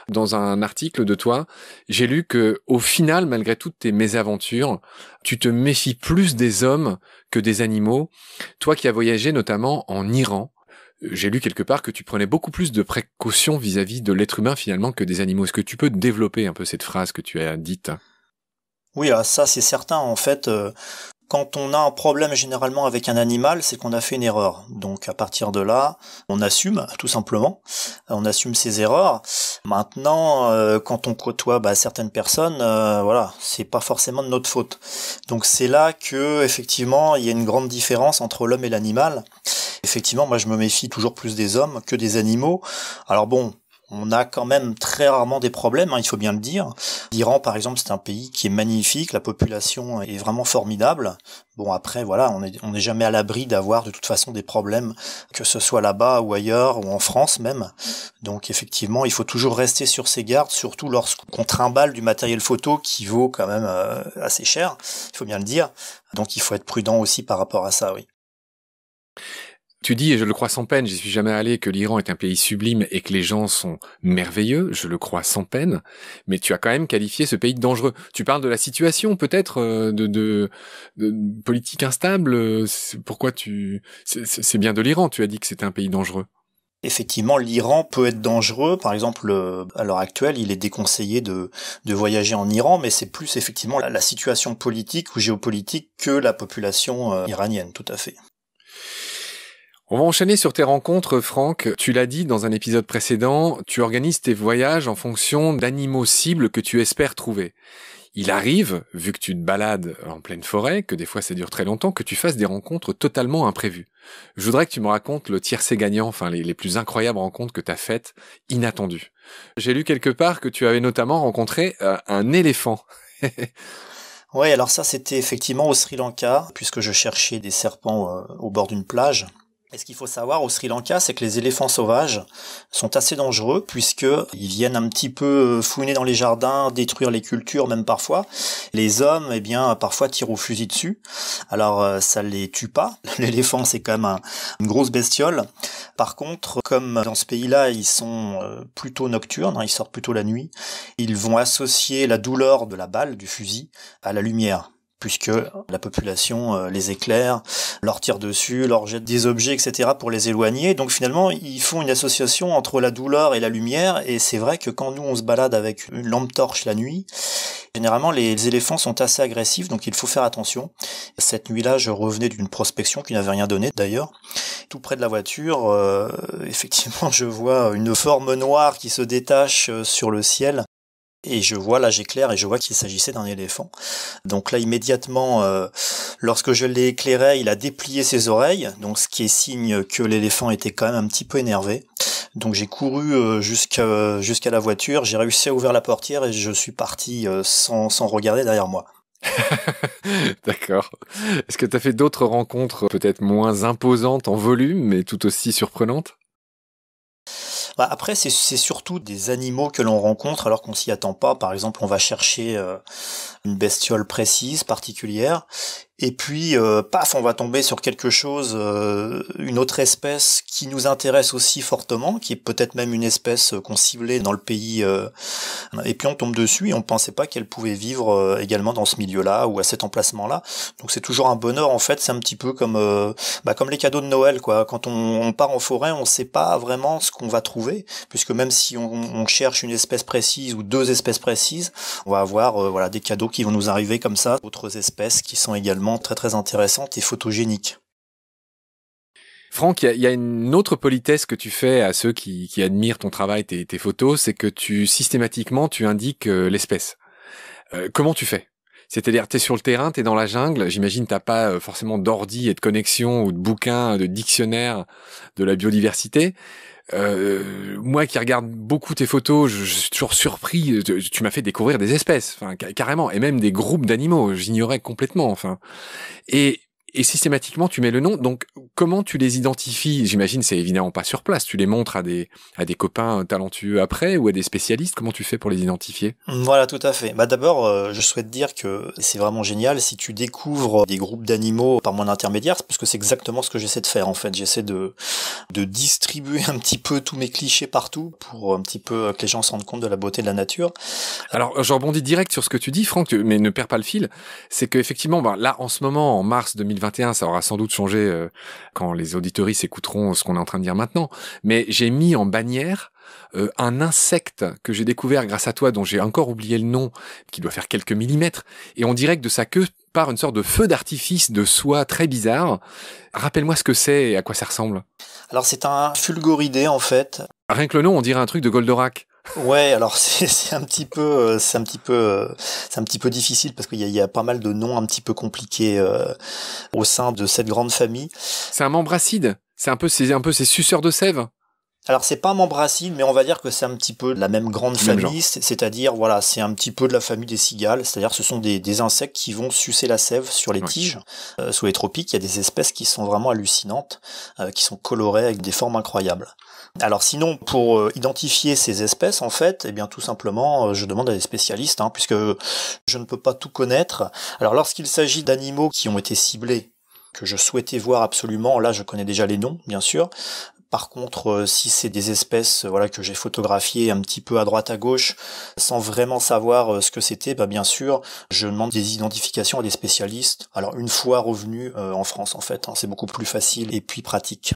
Dans un article de toi, j'ai lu que au final, malgré toutes tes mésaventures, tu te méfies plus des hommes que des animaux, toi qui as voyagé notamment en Iran. J'ai lu quelque part que tu prenais beaucoup plus de précautions vis-à-vis de l'être humain finalement que des animaux. Est-ce que tu peux développer un peu cette phrase que tu as dite ? Oui, ça c'est certain. En fait, quand on a un problème généralement avec un animal, c'est qu'on a fait une erreur. Donc à partir de là, on assume tout simplement. On assume ses erreurs. Maintenant, quand on côtoie certaines personnes, voilà, c'est pas forcément de notre faute. Donc c'est là que effectivement, il y a une grande différence entre l'homme et l'animal. Effectivement, moi je me méfie toujours plus des hommes que des animaux. Alors bon, on a quand même très rarement des problèmes, hein, il faut bien le dire. L'Iran, par exemple, c'est un pays qui est magnifique, la population est vraiment formidable. Bon, après, voilà, on n'est jamais à l'abri d'avoir de toute façon des problèmes, que ce soit là-bas ou ailleurs, ou en France même. Donc effectivement, il faut toujours rester sur ses gardes, surtout lorsqu'on trimballe du matériel photo qui vaut quand même assez cher, il faut bien le dire. Donc il faut être prudent aussi par rapport à ça, oui. Tu dis, et je le crois sans peine, j'y suis jamais allé, que l'Iran est un pays sublime et que les gens sont merveilleux, je le crois sans peine, mais tu as quand même qualifié ce pays de dangereux. Tu parles de la situation, peut-être, de politique instable, pourquoi c'est bien de l'Iran, tu as dit que c'était un pays dangereux. Effectivement, l'Iran peut être dangereux. Par exemple, à l'heure actuelle, il est déconseillé de voyager en Iran, mais c'est plus effectivement la situation politique ou géopolitique que la population iranienne, tout à fait. On va enchaîner sur tes rencontres, Franck. Tu l'as dit dans un épisode précédent, tu organises tes voyages en fonction d'animaux cibles que tu espères trouver. Il arrive, vu que tu te balades en pleine forêt, que des fois ça dure très longtemps, que tu fasses des rencontres totalement imprévues. Je voudrais que tu me racontes le tiercé gagnant, enfin les plus incroyables rencontres que tu as faites, inattendues. J'ai lu quelque part que tu avais notamment rencontré un éléphant. Oui, alors ça c'était effectivement au Sri Lanka, puisque je cherchais des serpents au bord d'une plage. Et ce qu'il faut savoir au Sri Lanka, c'est que les éléphants sauvages sont assez dangereux puisque ils viennent un petit peu fouiner dans les jardins, détruire les cultures même parfois. Les hommes, eh bien, parfois tirent au fusil dessus. Alors ça les tue pas. L'éléphant, c'est quand même une grosse bestiole. Par contre, comme dans ce pays-là, ils sont plutôt nocturnes, hein, ils sortent plutôt la nuit, ils vont associer la douleur de la balle, du fusil, à la lumière, puisque la population les éclaire, leur tire dessus, leur jette des objets, etc. pour les éloigner. Donc finalement, ils font une association entre la douleur et la lumière, et c'est vrai que quand nous on se balade avec une lampe torche la nuit, généralement les éléphants sont assez agressifs, donc il faut faire attention. Cette nuit-là, je revenais d'une prospection qui n'avait rien donné d'ailleurs. Tout près de la voiture, effectivement, je vois une forme noire qui se détache sur le ciel. Et je vois, là j'éclaire et je vois qu'il s'agissait d'un éléphant. Donc là immédiatement, lorsque je l'ai éclairé, il a déplié ses oreilles, donc ce qui est signe que l'éléphant était quand même un petit peu énervé. Donc j'ai couru jusqu'à la voiture, j'ai réussi à ouvrir la portière et je suis parti sans regarder derrière moi. D'accord. Est-ce que tu as fait d'autres rencontres peut-être moins imposantes en volume, mais tout aussi surprenantes ? Bah après, c'est surtout des animaux que l'on rencontre alors qu'on s'y attend pas. Par exemple, on va chercher une bestiole précise, particulière, et puis paf, on va tomber sur quelque chose, une autre espèce qui nous intéresse aussi fortement, qui est peut-être même une espèce qu'on ciblait dans le pays, et puis on tombe dessus et on pensait pas qu'elle pouvait vivre également dans ce milieu-là ou à cet emplacement-là. Donc c'est toujours un bonheur en fait. C'est un petit peu comme les cadeaux de Noël, quoi. Quand on part en forêt, on sait pas vraiment ce qu'on va trouver, puisque même si on cherche une espèce précise ou deux espèces précises, on va avoir des cadeaux qui vont nous arriver comme ça, d'autres espèces qui sont également très très intéressantes et photogéniques. Franck, il y a une autre politesse que tu fais à ceux qui admirent ton travail, tes photos, c'est que systématiquement tu indiques l'espèce. Comment tu fais ? C'est-à-dire, t'es sur le terrain, t'es dans la jungle, j'imagine t'as pas forcément d'ordi et de connexion ou de bouquins, de dictionnaire de la biodiversité. Moi qui regarde beaucoup tes photos, je suis toujours surpris. Tu m'as fait découvrir des espèces, enfin carrément, et même des groupes d'animaux. J'ignorais complètement, enfin. Et systématiquement, tu mets le nom. Donc, comment tu les identifies ? J'imagine, c'est évidemment pas sur place. Tu les montres à des copains talentueux après ou à des spécialistes. Comment tu fais pour les identifier ? Voilà, tout à fait. Bah d'abord, je souhaite dire que c'est vraiment génial si tu découvres des groupes d'animaux par mon intermédiaire, parce que c'est exactement ce que j'essaie de faire en fait. J'essaie de distribuer un petit peu tous mes clichés partout pour un petit peu que les gens se rendent compte de la beauté de la nature. Alors, je rebondis direct sur ce que tu dis, Franck, mais ne perds pas le fil. C'est qu'effectivement, là, en ce moment, en mars 2021, ça aura sans doute changé quand les auditoristes écouteront ce qu'on est en train de dire maintenant. Mais j'ai mis en bannière un insecte que j'ai découvert grâce à toi, dont j'ai encore oublié le nom, qui doit faire quelques millimètres, et on dirait que de sa queue part une sorte de feu d'artifice de soie très bizarre. Rappelle-moi ce que c'est et à quoi ça ressemble. Alors c'est un fulgoridé en fait. Rien que le nom, on dirait un truc de Goldorak. Ouais, alors c'est un petit peu difficile parce qu'il y a pas mal de noms un petit peu compliqués au sein de cette grande famille. C'est un membre acide. C'est un peu ces suceurs de sève. Alors c'est pas un membracide, mais on va dire que c'est un petit peu de la même grande Même famille, c'est-à-dire voilà, c'est un petit peu de la famille des cigales, c'est-à-dire ce sont des insectes qui vont sucer la sève sur les Ouais. tiges. Sous les tropiques, il y a des espèces qui sont vraiment hallucinantes, qui sont colorées avec des formes incroyables. Alors sinon, pour identifier ces espèces, en fait, eh bien tout simplement, je demande à des spécialistes, puisque je ne peux pas tout connaître. Alors lorsqu'il s'agit d'animaux qui ont été ciblés, que je souhaitais voir absolument, là je connais déjà les noms, bien sûr. Par contre, si c'est des espèces voilà que j'ai photographiées un petit peu à droite à gauche sans vraiment savoir ce que c'était, bien sûr, je demande des identifications à des spécialistes. Alors une fois revenu en France en fait, c'est beaucoup plus facile et puis pratique.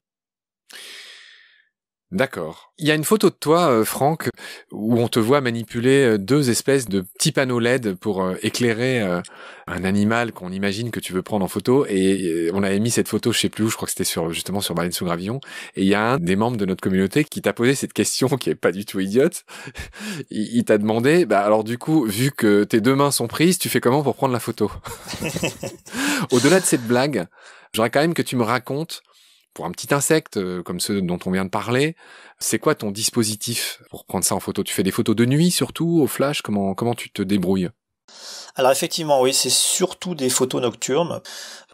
D'accord. Il y a une photo de toi, Franck, où on te voit manipuler deux espèces de petits panneaux LED pour éclairer un animal qu'on imagine que tu veux prendre en photo. Et on avait mis cette photo, je sais plus où, je crois que c'était justement sur Baleine sous Gravillon. Et il y a un des membres de notre communauté qui t'a posé cette question qui est pas du tout idiote. Il t'a demandé, alors du coup, vu que tes deux mains sont prises, tu fais comment pour prendre la photo? Au-delà de cette blague, j'aurais quand même que tu me racontes, pour un petit insecte comme ceux dont on vient de parler, c'est quoi ton dispositif pour prendre ça en photo? Tu fais des photos de nuit surtout, au flash? Comment tu te débrouilles? Alors effectivement, oui, c'est surtout des photos nocturnes.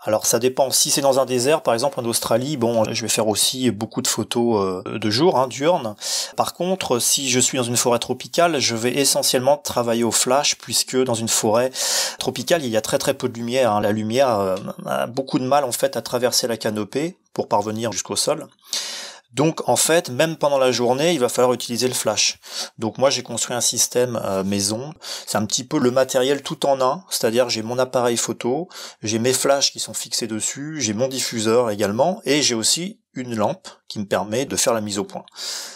Alors ça dépend. Si c'est dans un désert, par exemple en Australie, je vais faire aussi beaucoup de photos de jour, diurnes. Par contre, si je suis dans une forêt tropicale, je vais essentiellement travailler au flash, puisque dans une forêt tropicale, il y a très très peu de lumière. La lumière a beaucoup de mal en fait à traverser la canopée pour parvenir jusqu'au sol. Donc en fait, même pendant la journée, il va falloir utiliser le flash. Donc moi j'ai construit un système maison, c'est un petit peu le matériel tout en un, c'est-à-dire j'ai mon appareil photo, j'ai mes flashs qui sont fixés dessus, j'ai mon diffuseur également, et j'ai aussi une lampe qui me permet de faire la mise au point.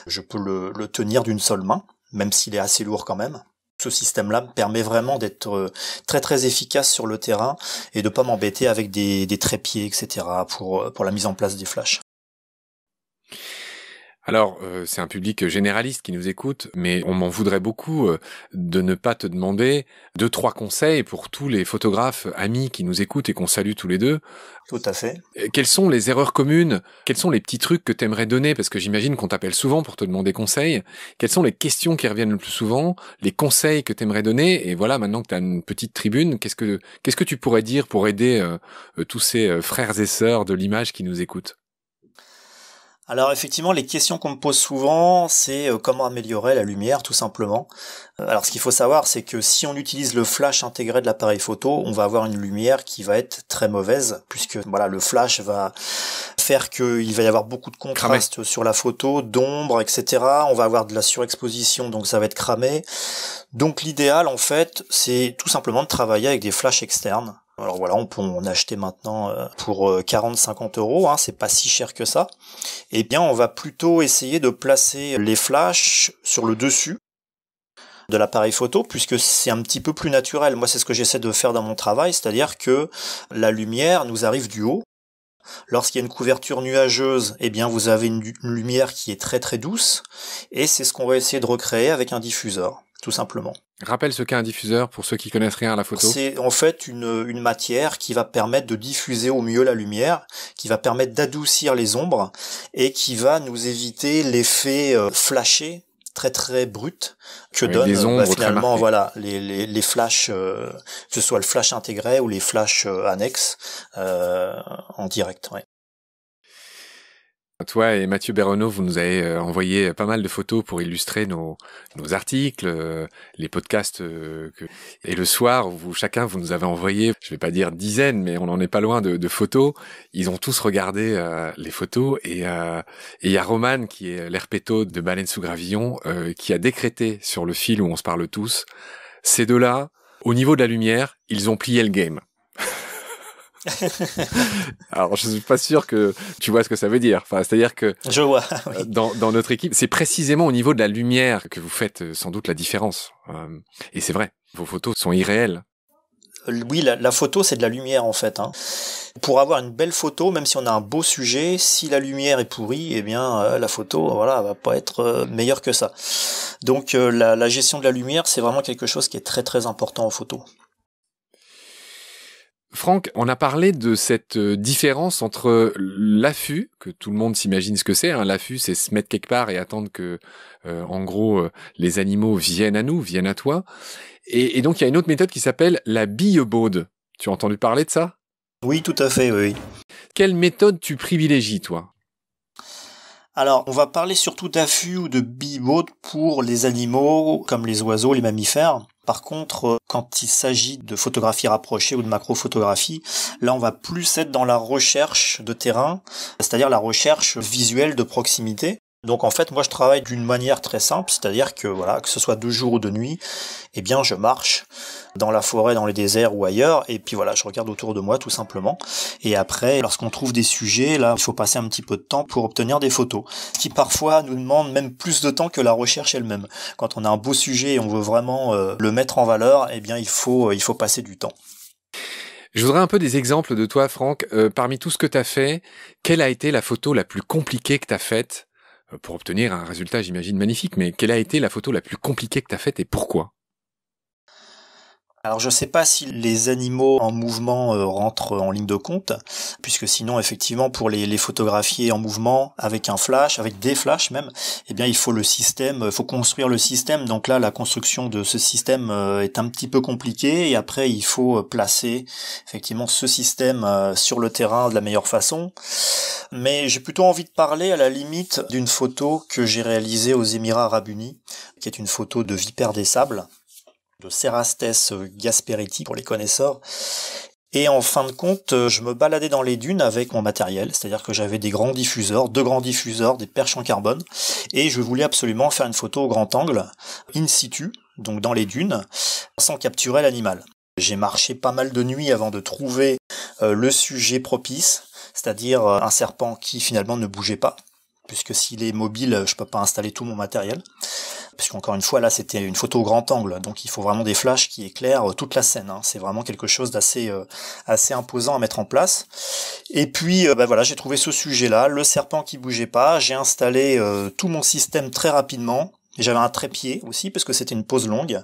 Je peux le tenir d'une seule main, même s'il est assez lourd quand même. Ce système-là me permet vraiment d'être très très efficace sur le terrain et de pas m'embêter avec des trépieds, etc. pour la mise en place des flashs. Alors, c'est un public généraliste qui nous écoute, mais on m'en voudrait beaucoup de ne pas te demander 2-3 conseils pour tous les photographes amis qui nous écoutent et qu'on salue tous les deux. Tout à fait. Quelles sont les erreurs communes? Quels sont les petits trucs que t'aimerais donner? Parce que j'imagine qu'on t'appelle souvent pour te demander conseil. Quelles sont les questions qui reviennent le plus souvent? Les conseils que t'aimerais donner? Et voilà, maintenant que t'as une petite tribune, qu'est-ce que tu pourrais dire pour aider tous ces frères et sœurs de l'image qui nous écoutent? Alors effectivement, les questions qu'on me pose souvent, c'est comment améliorer la lumière, tout simplement. Alors ce qu'il faut savoir, c'est que si on utilise le flash intégré de l'appareil photo, on va avoir une lumière qui va être très mauvaise, puisque le flash va faire qu'il va y avoir beaucoup de contraste sur la photo, d'ombre, etc. On va avoir de la surexposition, donc ça va être cramé. Donc l'idéal, en fait, c'est tout simplement de travailler avec des flashs externes. Alors voilà, on peut en acheter maintenant pour 40-50 euros, c'est pas si cher que ça. Eh bien, on va plutôt essayer de placer les flashs sur le dessus de l'appareil photo, puisque c'est un petit peu plus naturel. Moi, c'est ce que j'essaie de faire dans mon travail, c'est-à-dire que la lumière nous arrive du haut. Lorsqu'il y a une couverture nuageuse, eh bien, vous avez une lumière qui est très très douce, et c'est ce qu'on va essayer de recréer avec un diffuseur, tout simplement. Rappelle ce qu'est un diffuseur pour ceux qui connaissent rien à la photo. C'est en fait une matière qui va permettre de diffuser au mieux la lumière, qui va permettre d'adoucir les ombres et qui va nous éviter l'effet flashé très très brut que avec des donnent ombres finalement très les flashs, que ce soit le flash intégré ou les flashs annexes en direct. Ouais. Toi et Mathieu Bérenaud, vous nous avez envoyé pas mal de photos pour illustrer nos articles, les podcasts, et le soir, chacun vous nous avez envoyé, je vais pas dire dizaines, mais on n'en est pas loin de photos. Ils ont tous regardé les photos et il y a Roman qui est l'herpéto de Baleine sous Gravillon qui a décrété sur le fil où on se parle tous, ces deux-là, au niveau de la lumière, ils ont plié le game. Alors, je suis pas sûr que tu vois ce que ça veut dire. Enfin, c'est-à-dire que je vois, oui. dans notre équipe, c'est précisément au niveau de la lumière que vous faites sans doute la différence. Et c'est vrai, vos photos sont irréelles. Oui, la photo, c'est de la lumière en fait. Pour avoir une belle photo, même si on a un beau sujet, si la lumière est pourrie, eh bien la photo, va pas être meilleure que ça. Donc la gestion de la lumière, c'est vraiment quelque chose qui est très très important en photo. Franck, on a parlé de cette différence entre l'affût, que tout le monde s'imagine ce que c'est. Hein. L'affût, c'est se mettre quelque part et attendre que, en gros, les animaux viennent à nous, viennent à toi. Et donc, il y a une autre méthode qui s'appelle la bille-baude. Tu as entendu parler de ça? Oui, tout à fait, oui. Quelle méthode tu privilégies, toi? Alors, on va parler surtout d'affût ou de bille-baude pour les animaux comme les oiseaux, les mammifères. Par contre, quand il s'agit de photographie rapprochée ou de macrophotographie, là on va plus être dans la recherche de terrain, c'est-à-dire la recherche visuelle de proximité. Donc en fait, moi je travaille d'une manière très simple, c'est-à-dire que voilà, que ce soit de jour ou de nuit, eh bien je marche dans la forêt, dans les déserts ou ailleurs, et puis voilà, je regarde autour de moi tout simplement. Et après, lorsqu'on trouve des sujets, là, il faut passer un petit peu de temps pour obtenir des photos, ce qui parfois nous demande même plus de temps que la recherche elle-même. Quand on a un beau sujet et on veut vraiment le mettre en valeur, eh bien il faut passer du temps. Je voudrais un peu des exemples de toi, Franck. Parmi tout ce que tu as fait, quelle a été la photo la plus compliquée que tu as faite pour obtenir un résultat, j'imagine, magnifique, mais quelle a été la photo la plus compliquée que tu as faite et pourquoi? Alors je sais pas si les animaux en mouvement rentrent en ligne de compte, puisque sinon effectivement pour les photographier en mouvement avec un flash, avec des flashs même, eh bien il faut le système, il faut construire le système. Donc là la construction de ce système est un petit peu compliquée et après il faut placer effectivement ce système sur le terrain de la meilleure façon. Mais j'ai plutôt envie de parler à la limite d'une photo que j'ai réalisée aux Émirats Arabes Unis, qui est une photo de vipère des sables, de Cerastes gasperiti pour les connaisseurs. Et en fin de compte, je me baladais dans les dunes avec mon matériel, c'est-à-dire que j'avais des grands diffuseurs, deux grands diffuseurs, des perches en carbone, et je voulais absolument faire une photo au grand angle, in situ, donc dans les dunes, sans capturer l'animal. J'ai marché pas mal de nuits avant de trouver le sujet propice, c'est-à-dire un serpent qui finalement ne bougeait pas, puisque s'il est mobile, je peux pas installer tout mon matériel. Puisqu'encore une fois, là, c'était une photo au grand angle, donc il faut vraiment des flashs qui éclairent toute la scène. Hein. C'est vraiment quelque chose d'assez assez imposant à mettre en place. Et puis, voilà, j'ai trouvé ce sujet-là, le serpent qui bougeait pas. J'ai installé tout mon système très rapidement. Et j'avais un trépied aussi, parce que c'était une pose longue.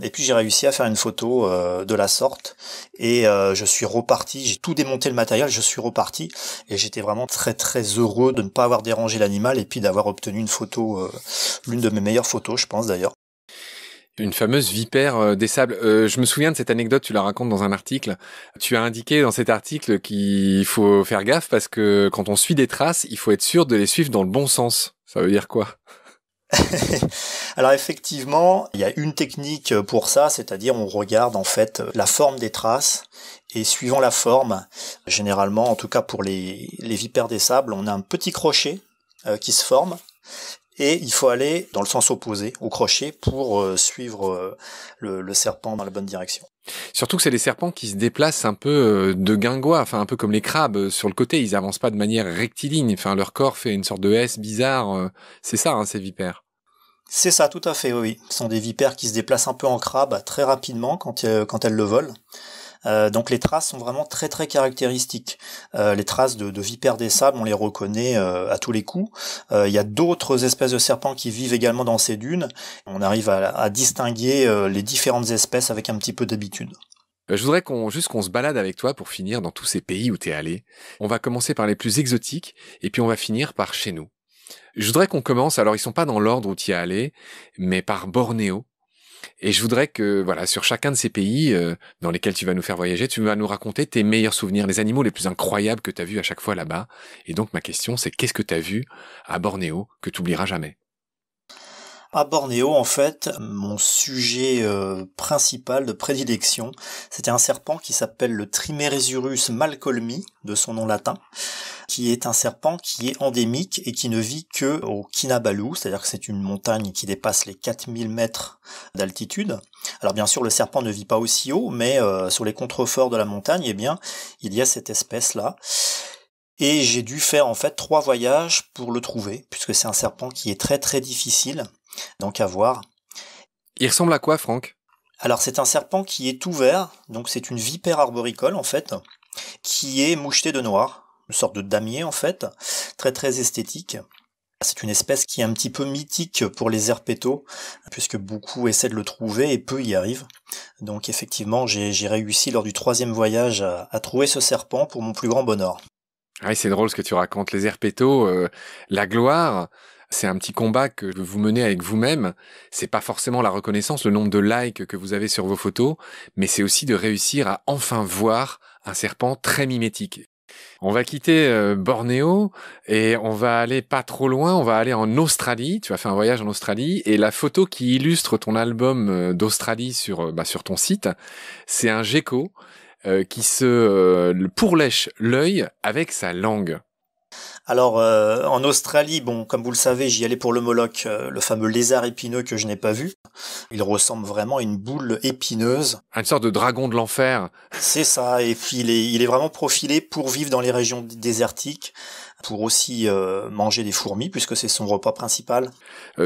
Et puis j'ai réussi à faire une photo de la sorte. Et je suis reparti, j'ai tout démonté le matériel, je suis reparti. Et j'étais vraiment très très heureux de ne pas avoir dérangé l'animal et puis d'avoir obtenu une photo, l'une de mes meilleures photos, je pense d'ailleurs. Une fameuse vipère des sables. Je me souviens de cette anecdote, tu la racontes dans un article. Tu as indiqué dans cet article qu'il faut faire gaffe parce que quand on suit des traces, il faut être sûr de les suivre dans le bon sens. Ça veut dire quoi? Alors effectivement, il y a une technique pour ça, c'est-à-dire on regarde en fait la forme des traces et suivant la forme, généralement, en tout cas pour les vipères des sables, on a un petit crochet qui se forme et il faut aller dans le sens opposé au crochet pour suivre le serpent dans la bonne direction. Surtout que c'est des serpents qui se déplacent un peu de guingois, enfin un peu comme les crabes sur le côté. Ils avancent pas de manière rectiligne. Enfin, leur corps fait une sorte de S bizarre. C'est ça, hein, ces vipères. C'est ça, tout à fait, oui. Ce sont des vipères qui se déplacent un peu en crabe très rapidement quand elles le volent. Donc les traces sont vraiment très très caractéristiques. Les traces de vipères des sables, on les reconnaît à tous les coups. Il y a d'autres espèces de serpents qui vivent également dans ces dunes. On arrive à distinguer les différentes espèces avec un petit peu d'habitude. Je voudrais qu'on se balade avec toi pour finir dans tous ces pays où t'es allé. On va commencer par les plus exotiques et puis on va finir par chez nous. Je voudrais qu'on commence, alors ils sont pas dans l'ordre où t'y es allé, mais par Bornéo. Et je voudrais que, voilà, sur chacun de ces pays dans lesquels tu vas nous faire voyager, tu vas nous raconter tes meilleurs souvenirs, les animaux les plus incroyables que tu as vus à chaque fois là-bas. Et donc ma question, c'est qu'est-ce que tu as vu à Bornéo que tu oublieras jamais? À Bornéo, en fait, mon sujet principal de prédilection, c'était un serpent qui s'appelle le Trimeresurus malcolmi, de son nom latin, qui est un serpent qui est endémique et qui ne vit que au Kinabalu, c'est-à-dire que c'est une montagne qui dépasse les 4000 mètres d'altitude. Alors bien sûr, le serpent ne vit pas aussi haut, mais sur les contreforts de la montagne, eh bien, il y a cette espèce-là. Et j'ai dû faire en fait 3 voyages pour le trouver, puisque c'est un serpent qui est très très difficile, donc à voir. Il ressemble à quoi, Franck? Alors c'est un serpent qui est tout vert, donc c'est une vipère arboricole en fait, qui est mouchetée de noir, une sorte de damier en fait, très très esthétique. C'est une espèce qui est un petit peu mythique pour les herpétos, puisque beaucoup essaient de le trouver et peu y arrivent. Donc effectivement, j'ai réussi lors du 3e voyage à trouver ce serpent pour mon plus grand bonheur. Ah, c'est drôle ce que tu racontes. Les herpétos, la gloire, c'est un petit combat que vous menez avec vous-même. C'est pas forcément la reconnaissance, le nombre de likes que vous avez sur vos photos, mais c'est aussi de réussir à enfin voir un serpent très mimétique. On va quitter Bornéo et on va aller pas trop loin, on va aller en Australie. Tu as fait un voyage en Australie et la photo qui illustre ton album d'Australie sur ton site, c'est un gecko qui se pourlèche l'œil avec sa langue. Alors en Australie, bon, comme vous le savez, j'y allais pour le moloch, le fameux lézard épineux que je n'ai pas vu. Il ressemble vraiment à une boule épineuse. Une sorte de dragon de l'enfer. C'est ça, et puis il est vraiment profilé pour vivre dans les régions désertiques, pour aussi manger des fourmis, puisque c'est son repas principal.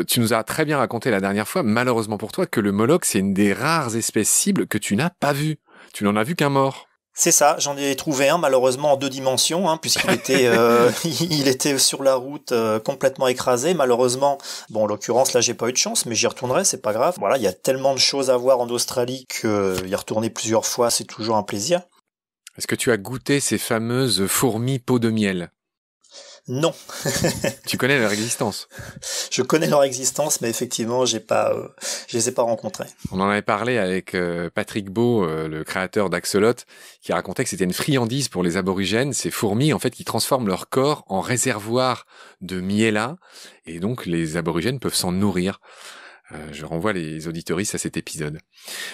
Tu nous as très bien raconté la dernière fois, malheureusement pour toi, que le moloch, c'est une des rares espèces cibles que tu n'as pas vues. Tu n'en as vu qu'un mort. C'est ça, j'en ai trouvé un malheureusement en 2 dimensions, puisqu'il était il était sur la route complètement écrasé. Malheureusement, bon en l'occurrence là j'ai pas eu de chance, mais j'y retournerai, c'est pas grave. Voilà, il y a tellement de choses à voir en Australie que y retourner plusieurs fois c'est toujours un plaisir. Est-ce que tu as goûté ces fameuses fourmis peau de miel ? Non. Tu connais leur existence? Je connais leur existence, mais effectivement, je les ai pas rencontrés. On en avait parlé avec Patrick Beau, le créateur d'Axolot, qui racontait que c'était une friandise pour les aborigènes, ces fourmis, en fait, qui transforment leur corps en réservoir de miella, et donc les aborigènes peuvent s'en nourrir. Je renvoie les auditoristes à cet épisode.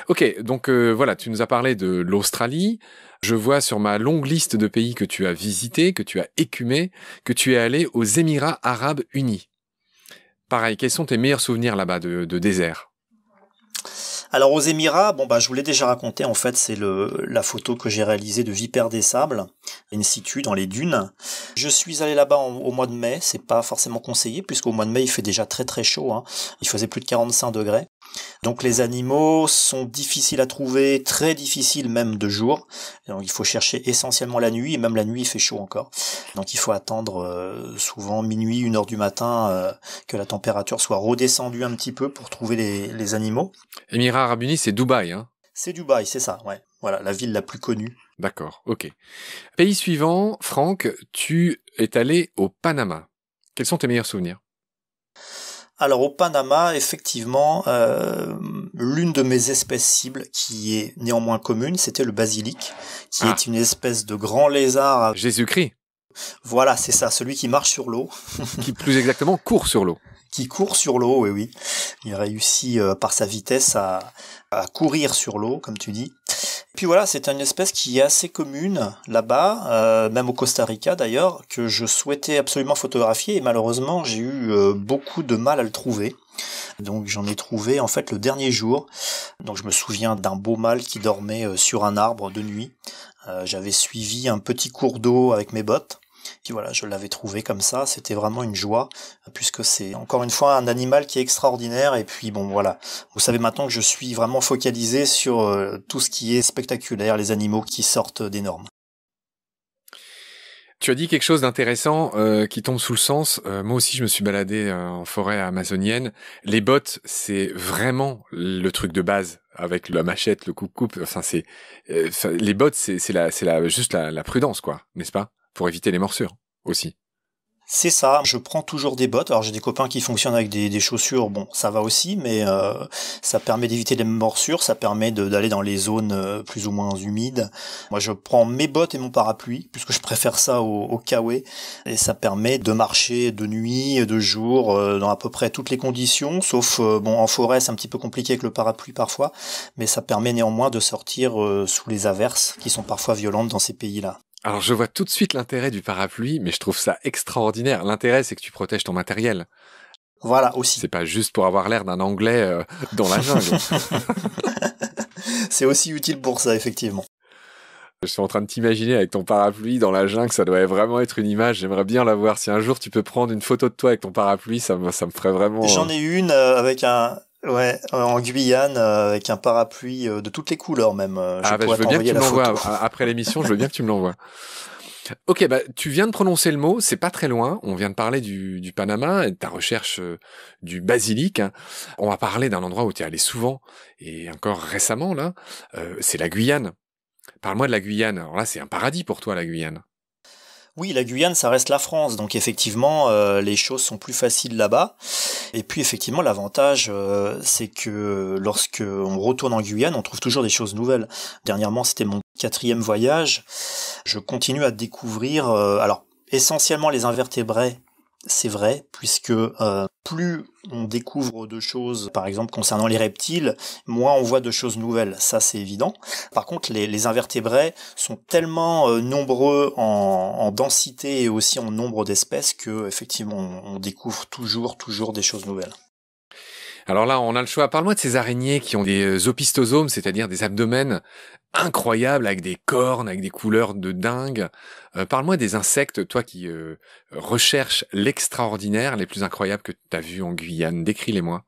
Ok, donc voilà, tu nous as parlé de l'Australie. Je vois sur ma longue liste de pays que tu as visités, que tu as écumé, que tu es allé aux Émirats Arabes Unis. Pareil, quels sont tes meilleurs souvenirs là-bas de désert ? Alors aux Émirats, je vous l'ai déjà raconté, en fait, c'est la photo que j'ai réalisée de Vipère des Sables, in situ dans les dunes. Je suis allé là-bas au mois de mai, c'est pas forcément conseillé, puisqu'au mois de mai il fait déjà très très chaud, il faisait plus de 45 degrés. Donc les animaux sont difficiles à trouver, très difficiles même de jour. Donc il faut chercher essentiellement la nuit, et même la nuit il fait chaud encore. Donc il faut attendre souvent minuit, 1h du matin, que la température soit redescendue un petit peu pour trouver les animaux. Émirats Arabes Unis, c'est Dubaï, hein ? C'est Dubaï, c'est ça, ouais. Voilà, la ville la plus connue. D'accord, ok. Pays suivant, Franck, tu es allé au Panama. Quels sont tes meilleurs souvenirs ? Alors au Panama, effectivement, l'une de mes espèces cibles, qui est néanmoins commune, c'était le basilic, qui est une espèce de grand lézard. Jésus-Christ. Voilà, c'est ça, celui qui marche sur l'eau. Qui plus exactement court sur l'eau. Qui court sur l'eau, oui. Il réussit par sa vitesse à courir sur l'eau, comme tu dis. Puis voilà, c'est une espèce qui est assez commune là-bas, même au Costa Rica d'ailleurs, que je souhaitais absolument photographier et malheureusement j'ai eu beaucoup de mal à le trouver. Donc j'en ai trouvé en fait le dernier jour. Donc je me souviens d'un beau mâle qui dormait sur un arbre de nuit. J'avais suivi un petit cours d'eau avec mes bottes. Puis voilà, je l'avais trouvé comme ça, c'était vraiment une joie, puisque c'est encore une fois un animal qui est extraordinaire, et puis bon voilà, vous savez maintenant que je suis vraiment focalisé sur tout ce qui est spectaculaire, les animaux qui sortent des normes. Tu as dit quelque chose d'intéressant qui tombe sous le sens. Moi aussi, je me suis baladé en forêt amazonienne. Les bottes, c'est vraiment le truc de base avec la machette, le coupe-coupe. Enfin, les bottes, c'est juste la prudence, quoi, n'est-ce pas ? Pour éviter les morsures aussi. C'est ça, je prends toujours des bottes. Alors j'ai des copains qui fonctionnent avec des chaussures, bon ça va aussi, mais ça permet d'éviter les morsures, ça permet d'aller dans les zones plus ou moins humides. Moi je prends mes bottes et mon parapluie, puisque je préfère ça au kawaii, et ça permet de marcher de nuit, de jour, dans à peu près toutes les conditions, sauf en forêt c'est un petit peu compliqué avec le parapluie parfois, mais ça permet néanmoins de sortir sous les averses, qui sont parfois violentes dans ces pays-là. Alors je vois tout de suite l'intérêt du parapluie, mais je trouve ça extraordinaire. L'intérêt, c'est que tu protèges ton matériel. Voilà, aussi. C'est pas juste pour avoir l'air d'un Anglais dans la jungle. C'est aussi utile pour ça, effectivement. Je suis en train de t'imaginer avec ton parapluie dans la jungle, ça doit vraiment être une image. J'aimerais bien la voir. Si un jour tu peux prendre une photo de toi avec ton parapluie, ça me ferait vraiment... J'en ai une avec en Guyane, avec un parapluie de toutes les couleurs même. Je veux bien que tu me l'envoies. Après l'émission, je veux bien que tu me l'envoies. Ok, bah tu viens de prononcer le mot, c'est pas très loin. On vient de parler du Panama et de ta recherche du basilic, hein. On va parler d'un endroit où tu es allé souvent et encore récemment là. C'est la Guyane. Parle-moi de la Guyane. Alors là, c'est un paradis pour toi, la Guyane. Oui, la Guyane, ça reste la France, donc effectivement, les choses sont plus faciles là-bas. Et puis effectivement, l'avantage, c'est que lorsque on retourne en Guyane, on trouve toujours des choses nouvelles. Dernièrement, c'était mon 4e voyage. Je continue à découvrir, alors essentiellement les invertébrés. C'est vrai, puisque plus on découvre de choses, par exemple concernant les reptiles, moins on voit de choses nouvelles, ça c'est évident. Par contre, les invertébrés sont tellement nombreux en densité et aussi en nombre d'espèces que effectivement on découvre toujours des choses nouvelles. Alors là, on a le choix. Parle-moi de ces araignées qui ont des opistosomes, c'est-à-dire des abdomens incroyables avec des cornes, avec des couleurs de dingue. Parle-moi des insectes, toi qui recherches l'extraordinaire, les plus incroyables que tu as vus en Guyane. Décris-les-moi.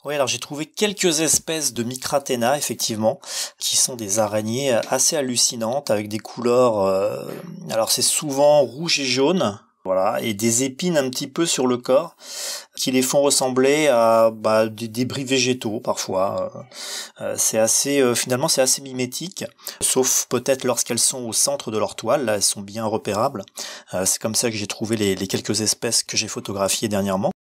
Oui, alors j'ai trouvé quelques espèces de Micratena, effectivement, qui sont des araignées assez hallucinantes avec des couleurs. Alors c'est souvent rouge et jaune. Voilà, et des épines un petit peu sur le corps qui les font ressembler à des débris végétaux parfois. C'est assez finalement c'est assez mimétique, sauf peut-être lorsqu'elles sont au centre de leur toile. Là, elles sont bien repérables. C'est comme ça que j'ai trouvé les quelques espèces que j'ai photographiées dernièrement.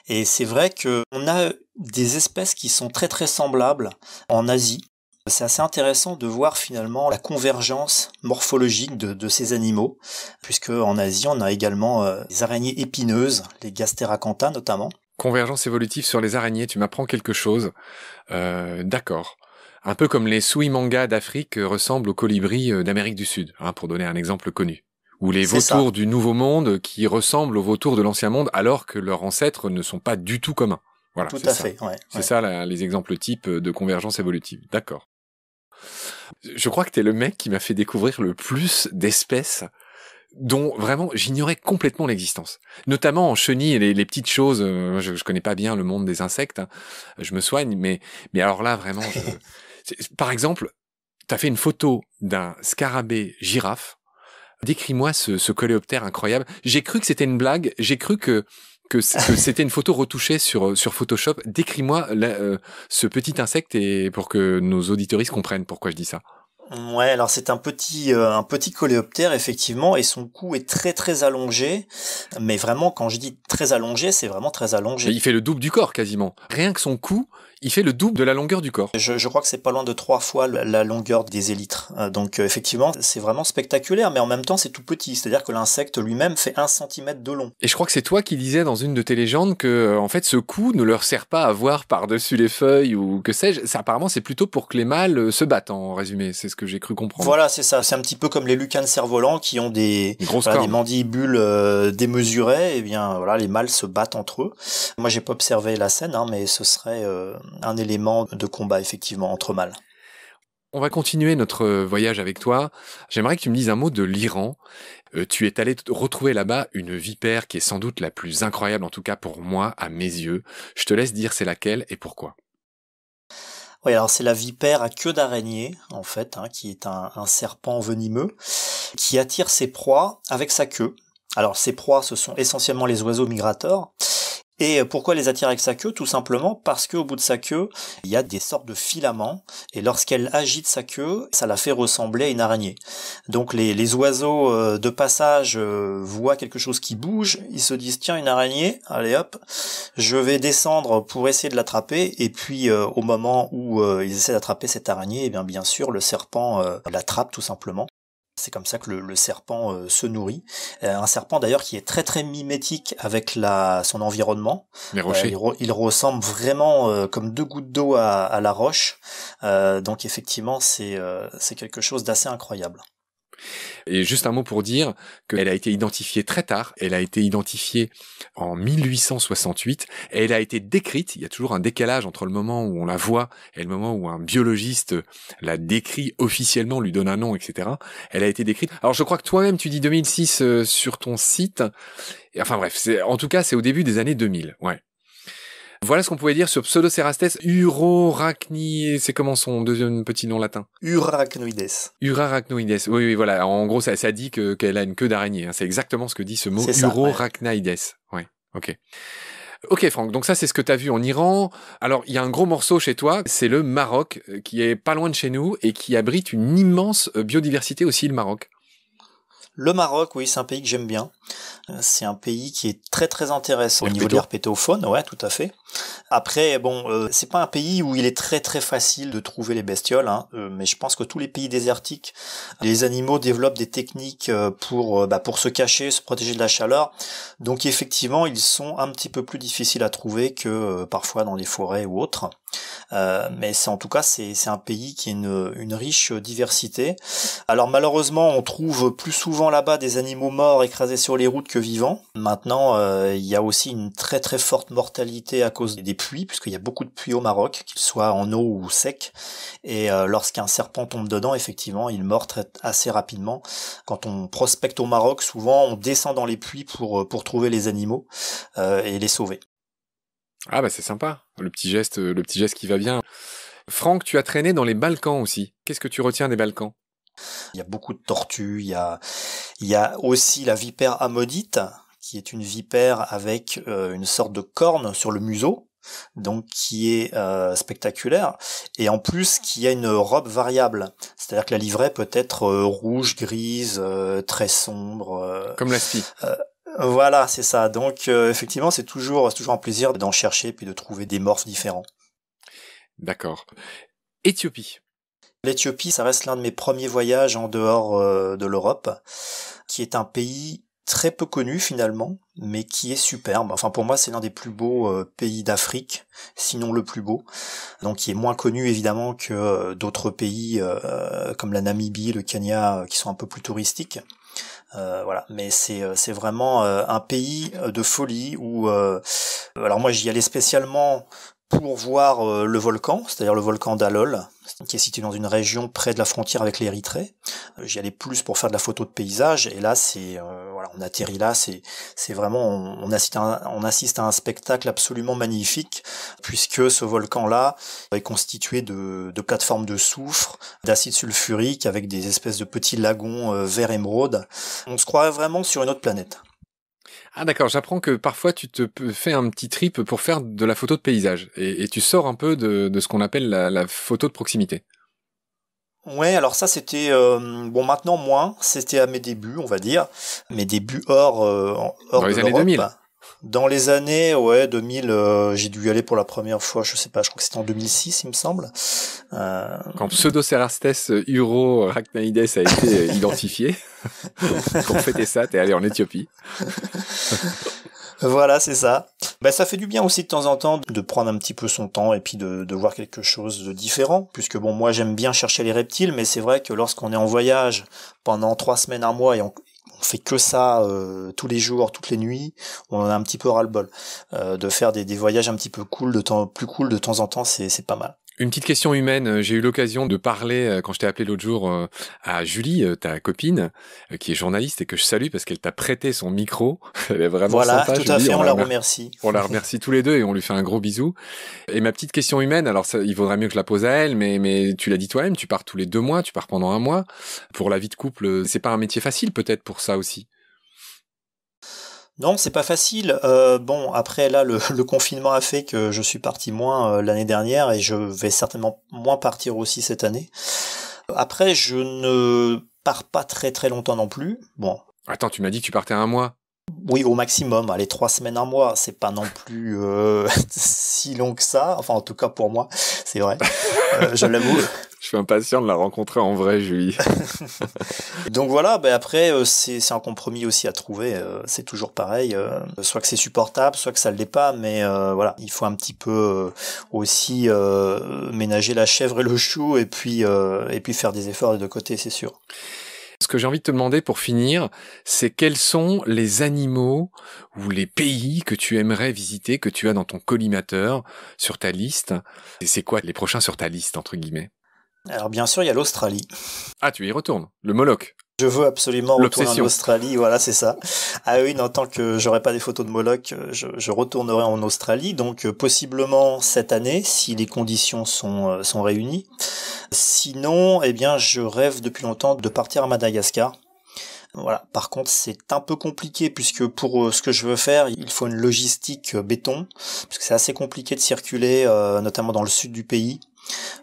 Et c'est vrai que on a des espèces qui sont très semblables en Asie. C'est assez intéressant de voir finalement la convergence morphologique de ces animaux, puisque en Asie on a également des araignées épineuses, les Gasteracantha notamment. Convergence évolutive sur les araignées, tu m'apprends quelque chose. D'accord. Un peu comme les Suimanga d'Afrique ressemblent aux colibris d'Amérique du Sud, hein, pour donner un exemple connu. Ou les vautours du Nouveau Monde qui ressemblent aux vautours de l'Ancien Monde alors que leurs ancêtres ne sont pas du tout communs. Voilà, tout à fait, ouais. C'est ça les exemples types de convergence évolutive. D'accord. Je crois que t'es le mec qui m'a fait découvrir le plus d'espèces dont vraiment j'ignorais complètement l'existence. Notamment en chenilles et les petites choses. Je connais pas bien le monde des insectes. Hein. Je me soigne, mais alors là vraiment. Par exemple, t'as fait une photo d'un scarabée girafe. Décris-moi ce coléoptère incroyable. J'ai cru que c'était une blague. J'ai cru que c'était une photo retouchée sur Photoshop. Décris-moi ce petit insecte et pour que nos auditeuristes comprennent pourquoi je dis ça. Ouais, alors c'est un petit coléoptère effectivement, et son cou est très allongé, mais vraiment quand je dis très allongé, c'est vraiment très allongé. Mais il fait le double du corps quasiment. Rien que son cou, il fait le double de la longueur du corps. Je crois que c'est pas loin de 3 fois la longueur des élytres. Donc effectivement, c'est vraiment spectaculaire, mais en même temps c'est tout petit, c'est-à-dire que l'insecte lui-même fait 1 centimètre de long. Et je crois que c'est toi qui disais dans une de tes légendes que en fait ce cou ne leur sert pas à voir par-dessus les feuilles ou que sais-je. Ça, apparemment c'est plutôt pour que les mâles se battent en résumé. C'est ce que j'ai cru comprendre. Voilà, c'est ça. C'est un petit peu comme les lucans cerfs-volants qui ont des mandibules démesurées. Et bien voilà, les mâles se battent entre eux. Moi j'ai pas observé la scène, hein, mais ce serait un élément de combat effectivement entre mâles. On va continuer notre voyage avec toi. J'aimerais que tu me dises un mot de l'Iran. Tu es allé retrouver là-bas une vipère qui est sans doute la plus incroyable, en tout cas pour moi, à mes yeux. Je te laisse dire c'est laquelle et pourquoi. Oui, alors c'est la vipère à queue d'araignée, en fait, hein, qui est un serpent venimeux, qui attire ses proies avec sa queue. Alors ces proies, ce sont essentiellement les oiseaux migrateurs. Et pourquoi les attire avec sa queue? Tout simplement parce qu'au bout de sa queue, il y a des sortes de filaments, et lorsqu'elle agite sa queue, ça la fait ressembler à une araignée. Donc les oiseaux de passage voient quelque chose qui bouge, ils se disent tiens, une araignée, allez hop, je vais descendre pour essayer de l'attraper, et puis au moment où ils essaient d'attraper cette araignée, et bien sûr le serpent l'attrape tout simplement. C'est comme ça que le serpent se nourrit. Un serpent d'ailleurs qui est très mimétique avec son environnement. Les rochers. Il ressemble vraiment comme 2 gouttes d'eau à la roche. Donc effectivement, c'est quelque chose d'assez incroyable. Et juste un mot pour dire qu'elle a été identifiée très tard. Elle a été identifiée en 1868. Et elle a été décrite. Il y a toujours un décalage entre le moment où on la voit et le moment où un biologiste la décrit officiellement, lui donne un nom, etc. Elle a été décrite. Alors je crois que toi-même tu dis 2006 sur ton site. Et, enfin bref, en tout cas c'est au début des années 2000. Ouais. Voilà ce qu'on pouvait dire sur Pseudocerastes urorachni, c'est comment son deuxième petit nom latin? Urarachnoides. Urarachnoides. Oui, oui, voilà. En gros, ça dit qu'elle a une queue d'araignée. Hein. C'est exactement ce que dit ce mot. Urorachnoides. Ouais. Ok. Ok, Franck. Donc ça, c'est ce que t'as vu en Iran. Alors, il y a un gros morceau chez toi. C'est le Maroc, qui est pas loin de chez nous et qui abrite une immense biodiversité aussi, le Maroc. Le Maroc, oui, c'est un pays que j'aime bien. C'est un pays qui est très très intéressant au niveau de l'herpétofaune, ouais, tout à fait. Après, bon, c'est pas un pays où il est très très facile de trouver les bestioles, hein, mais je pense que tous les pays désertiques, les animaux développent des techniques pour se cacher, se protéger de la chaleur. Donc effectivement, ils sont un petit peu plus difficiles à trouver que parfois dans les forêts ou autres. Mais en tout cas c'est un pays qui a une riche diversité. Alors malheureusement on trouve plus souvent là-bas des animaux morts écrasés sur les routes que vivants. Maintenant il y a aussi une très très forte mortalité à cause des pluies, puisqu'il y a beaucoup de pluies au Maroc, qu'ils soient en eau ou secs, et lorsqu'un serpent tombe dedans, effectivement il meurt assez rapidement. Quand on prospecte au Maroc, souvent on descend dans les pluies pour trouver les animaux et les sauver. Ah bah c'est sympa, le petit geste qui va bien. Franck, tu as traîné dans les Balkans aussi. Qu'est-ce que tu retiens des Balkans? Il y a beaucoup de tortues, il y a aussi la vipère amodite, qui est une vipère avec une sorte de corne sur le museau, donc qui est spectaculaire, et en plus qui a une robe variable, c'est-à-dire que la livrée peut être rouge, grise, très sombre. Comme la spie. Voilà, c'est ça. Donc effectivement, c'est toujours un plaisir d'en chercher puis de trouver des morphes différents. D'accord. Éthiopie. L'Éthiopie, ça reste l'un de mes premiers voyages en dehors de l'Europe, qui est un pays très peu connu finalement, mais qui est superbe. Enfin pour moi, c'est l'un des plus beaux pays d'Afrique, sinon le plus beau. Donc qui est moins connu évidemment que d'autres pays comme la Namibie, le Kenya, qui sont un peu plus touristiques. Voilà, mais c'est vraiment un pays de folie où alors moi j'y allais spécialement pour voir le volcan, c'est-à-dire le volcan d'Alol, qui est situé dans une région près de la frontière avec l'Érythrée. J'y allais plus pour faire de la photo de paysage, et là voilà, on atterrit là, c'est vraiment on assiste à un spectacle absolument magnifique, puisque ce volcan-là est constitué de plateformes de soufre, d'acide sulfurique, avec des espèces de petits lagons vert émeraude. On se croirait vraiment sur une autre planète. Ah d'accord, j'apprends que parfois tu te fais un petit trip pour faire de la photo de paysage et tu sors un peu de ce qu'on appelle la photo de proximité. Ouais, alors ça c'était bon maintenant moins, c'était à mes débuts, on va dire, mes débuts hors Dans de les années l'Europe. 2000. Dans les années 2000, j'ai dû y aller pour la première fois, je sais pas, je crois que c'était en 2006 il me semble. Quand Pseudocerastes urorachnoides a été identifié, pour fêter ça, t'es allé en Éthiopie. Voilà, c'est ça. Ben, ça fait du bien aussi de temps en temps de prendre un petit peu son temps et puis de voir quelque chose de différent, puisque bon, moi j'aime bien chercher les reptiles, mais c'est vrai que lorsqu'on est en voyage pendant 3 semaines, un mois, et on fait que ça tous les jours, toutes les nuits, on en a un petit peu ras-le-bol. De faire des voyages un petit peu plus cool de temps en temps, c'est pas mal. Une petite question humaine. J'ai eu l'occasion de parler, quand je t'ai appelé l'autre jour, à Julie, ta copine, qui est journaliste et que je salue parce qu'elle t'a prêté son micro. Elle est vraiment sympa. Voilà, tout à fait, on la remercie. On la remercie tous les deux et on lui fait un gros bisou. Et ma petite question humaine, alors ça, il vaudrait mieux que je la pose à elle, mais tu l'as dit toi-même, tu pars tous les 2 mois, tu pars pendant 1 mois. Pour la vie de couple, c'est pas un métier facile peut-être pour ça aussi. Non, c'est pas facile. Bon, après là, le confinement a fait que je suis parti moins l'année dernière et je vais certainement moins partir aussi cette année. Après, je ne pars pas très très longtemps non plus. Bon. Attends, tu m'as dit que tu partais 1 mois. Oui, au maximum. Allez, 3 semaines, 1 mois. C'est pas non plus si long que ça. Enfin, en tout cas pour moi, c'est vrai. Je l'avoue. Je suis impatient de la rencontrer en vrai, Julie. Donc voilà, ben après c'est un compromis aussi à trouver, c'est toujours pareil, soit que c'est supportable, soit que ça l'est pas, mais voilà, il faut un petit peu aussi ménager la chèvre et le chou et puis faire des efforts des deux côtés, c'est sûr. Ce que j'ai envie de te demander pour finir, c'est quels sont les animaux ou les pays que tu aimerais visiter, que tu as dans ton collimateur, sur ta liste. Et c'est quoi les prochains sur ta liste, entre guillemets? Alors bien sûr, il y a l'Australie. Ah, tu y retournes. Le Moloch. Je veux absolument retourner en L'obsession. Australie, voilà, c'est ça. Ah oui, non, tant que j'aurai pas des photos de Moloch, je retournerai en Australie, donc possiblement cette année, si les conditions sont réunies. Sinon, eh bien, je rêve depuis longtemps de partir à Madagascar. Voilà. Par contre, c'est un peu compliqué puisque pour ce que je veux faire, il faut une logistique béton, puisque c'est assez compliqué de circuler, notamment dans le sud du pays.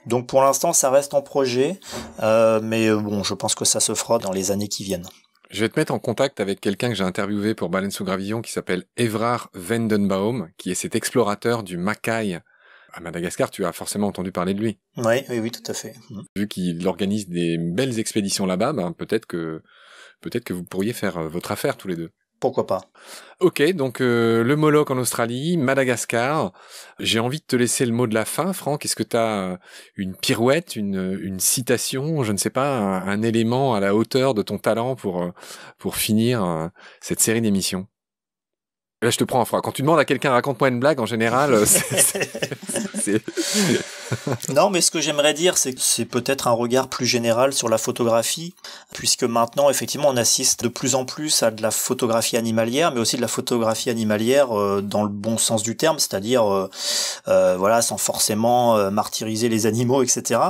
Donc pour l'instant, ça reste en projet, mais bon, je pense que ça se fera dans les années qui viennent. Je vais te mettre en contact avec quelqu'un que j'ai interviewé pour Baleine sous gravillon qui s'appelle Evrard Vendenbaum, qui est cet explorateur du Macaï à Madagascar. Tu as forcément entendu parler de lui. Oui, oui, oui, tout à fait. Vu qu'il organise des belles expéditions là-bas, ben peut-être que vous pourriez faire votre affaire tous les deux. Pourquoi pas. Ok, donc le Moloch en Australie, Madagascar. J'ai envie de te laisser le mot de la fin, Franck. Est-ce que tu as une pirouette, une citation, je ne sais pas, un élément à la hauteur de ton talent pour finir cette série d'émissions? Là, je te prends en froid. Quand tu demandes à quelqu'un raconte-moi une blague, en général, c'est... Non, mais ce que j'aimerais dire, c'est que c'est peut-être un regard plus général sur la photographie, puisque maintenant, effectivement, on assiste de plus en plus à de la photographie animalière, mais aussi de la photographie animalière dans le bon sens du terme, c'est-à-dire, voilà, sans forcément martyriser les animaux, etc.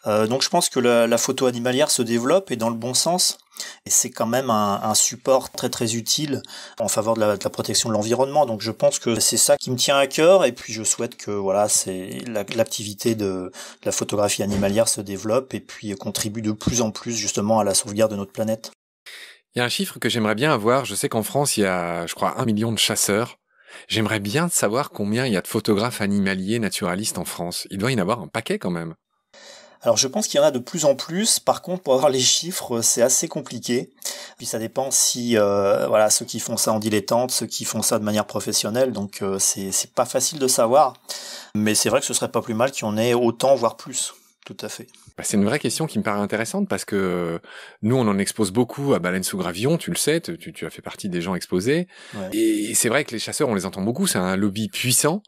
Donc, je pense que la photo animalière se développe et dans le bon sens. Et c'est quand même un support très très utile en faveur de la protection de l'environnement. Donc je pense que c'est ça qui me tient à cœur. Et puis je souhaite que voilà, c'est l'activité de la photographie animalière se développe et puis contribue de plus en plus justement à la sauvegarde de notre planète. Il y a un chiffre que j'aimerais bien avoir. Je sais qu'en France, il y a, je crois, 1 million de chasseurs. J'aimerais bien savoir combien il y a de photographes animaliers naturalistes en France. Il doit y en avoir un paquet quand même. Alors je pense qu'il y en a de plus en plus. Par contre, pour avoir les chiffres, c'est assez compliqué. Puis ça dépend si voilà, ceux qui font ça en dilettante, ceux qui font ça de manière professionnelle. Donc c'est pas facile de savoir. Mais c'est vrai que ce serait pas plus mal qu'il y en ait autant, voire plus. Tout à fait. Bah, c'est une vraie question qui me paraît intéressante parce que nous, on en expose beaucoup à Baleine sous gravillon, tu le sais, tu as fait partie des gens exposés. Ouais. Et c'est vrai que les chasseurs, on les entend beaucoup, c'est un lobby puissant.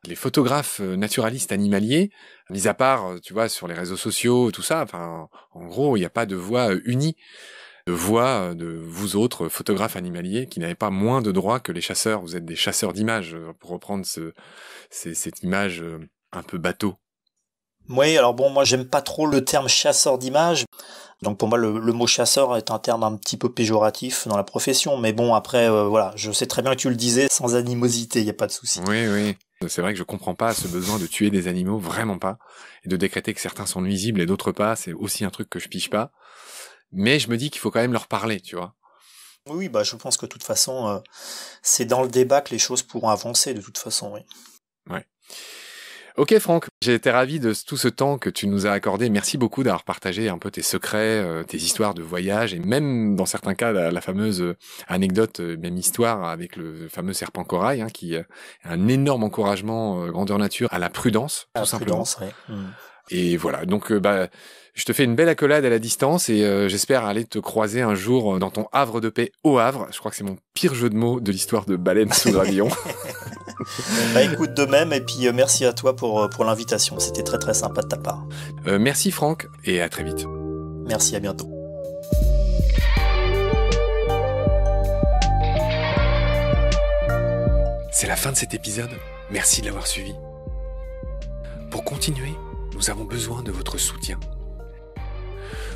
Les photographes naturalistes animaliers, mis à part, tu vois, sur les réseaux sociaux, tout ça, enfin, en gros, il n'y a pas de voix unie, de voix de vous autres photographes animaliers qui n'avez pas moins de droits que les chasseurs. Vous êtes des chasseurs d'images, pour reprendre cette image un peu bateau. Oui, alors bon, moi j'aime pas trop le terme chasseur d'images. Donc pour moi le mot chasseur est un terme un petit peu péjoratif dans la profession. Mais bon, après, voilà, je sais très bien que tu le disais sans animosité, il n'y a pas de souci. Oui, oui. C'est vrai que je comprends pas ce besoin de tuer des animaux, vraiment pas. Et de décréter que certains sont nuisibles et d'autres pas, c'est aussi un truc que je pige pas. Mais je me dis qu'il faut quand même leur parler, tu vois. Oui, bah je pense que de toute façon, c'est dans le débat que les choses pourront avancer, de toute façon, oui. Ouais. Ok Franck, j'ai été ravi de tout ce temps que tu nous as accordé. Merci beaucoup d'avoir partagé un peu tes secrets, tes histoires de voyage et même dans certains cas la fameuse anecdote, même histoire avec le fameux serpent corail, hein, qui est un énorme encouragement grandeur nature à la prudence, tout simplement. Prudence, oui. Et voilà, donc je te fais une belle accolade à la distance et j'espère aller te croiser un jour dans ton havre de paix au Havre. Je crois que c'est mon pire jeu de mots de l'histoire de Baleine sous gravillon. Bah écoute, de même, et puis merci à toi pour l'invitation, c'était très très sympa de ta part. Merci Franck, et à très vite. Merci, à bientôt. C'est la fin de cet épisode, merci de l'avoir suivi. Pour continuer, nous avons besoin de votre soutien.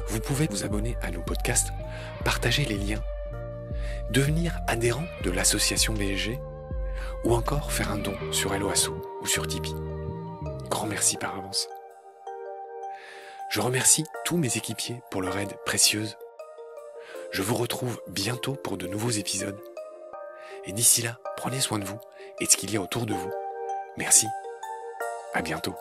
Vous pouvez vous abonner à nos podcasts, partager les liens, devenir adhérent de l'association BSG, ou encore faire un don sur Helloasso ou sur Tipeee. Grand merci par avance. Je remercie tous mes équipiers pour leur aide précieuse. Je vous retrouve bientôt pour de nouveaux épisodes. Et d'ici là, prenez soin de vous et de ce qu'il y a autour de vous. Merci. À bientôt.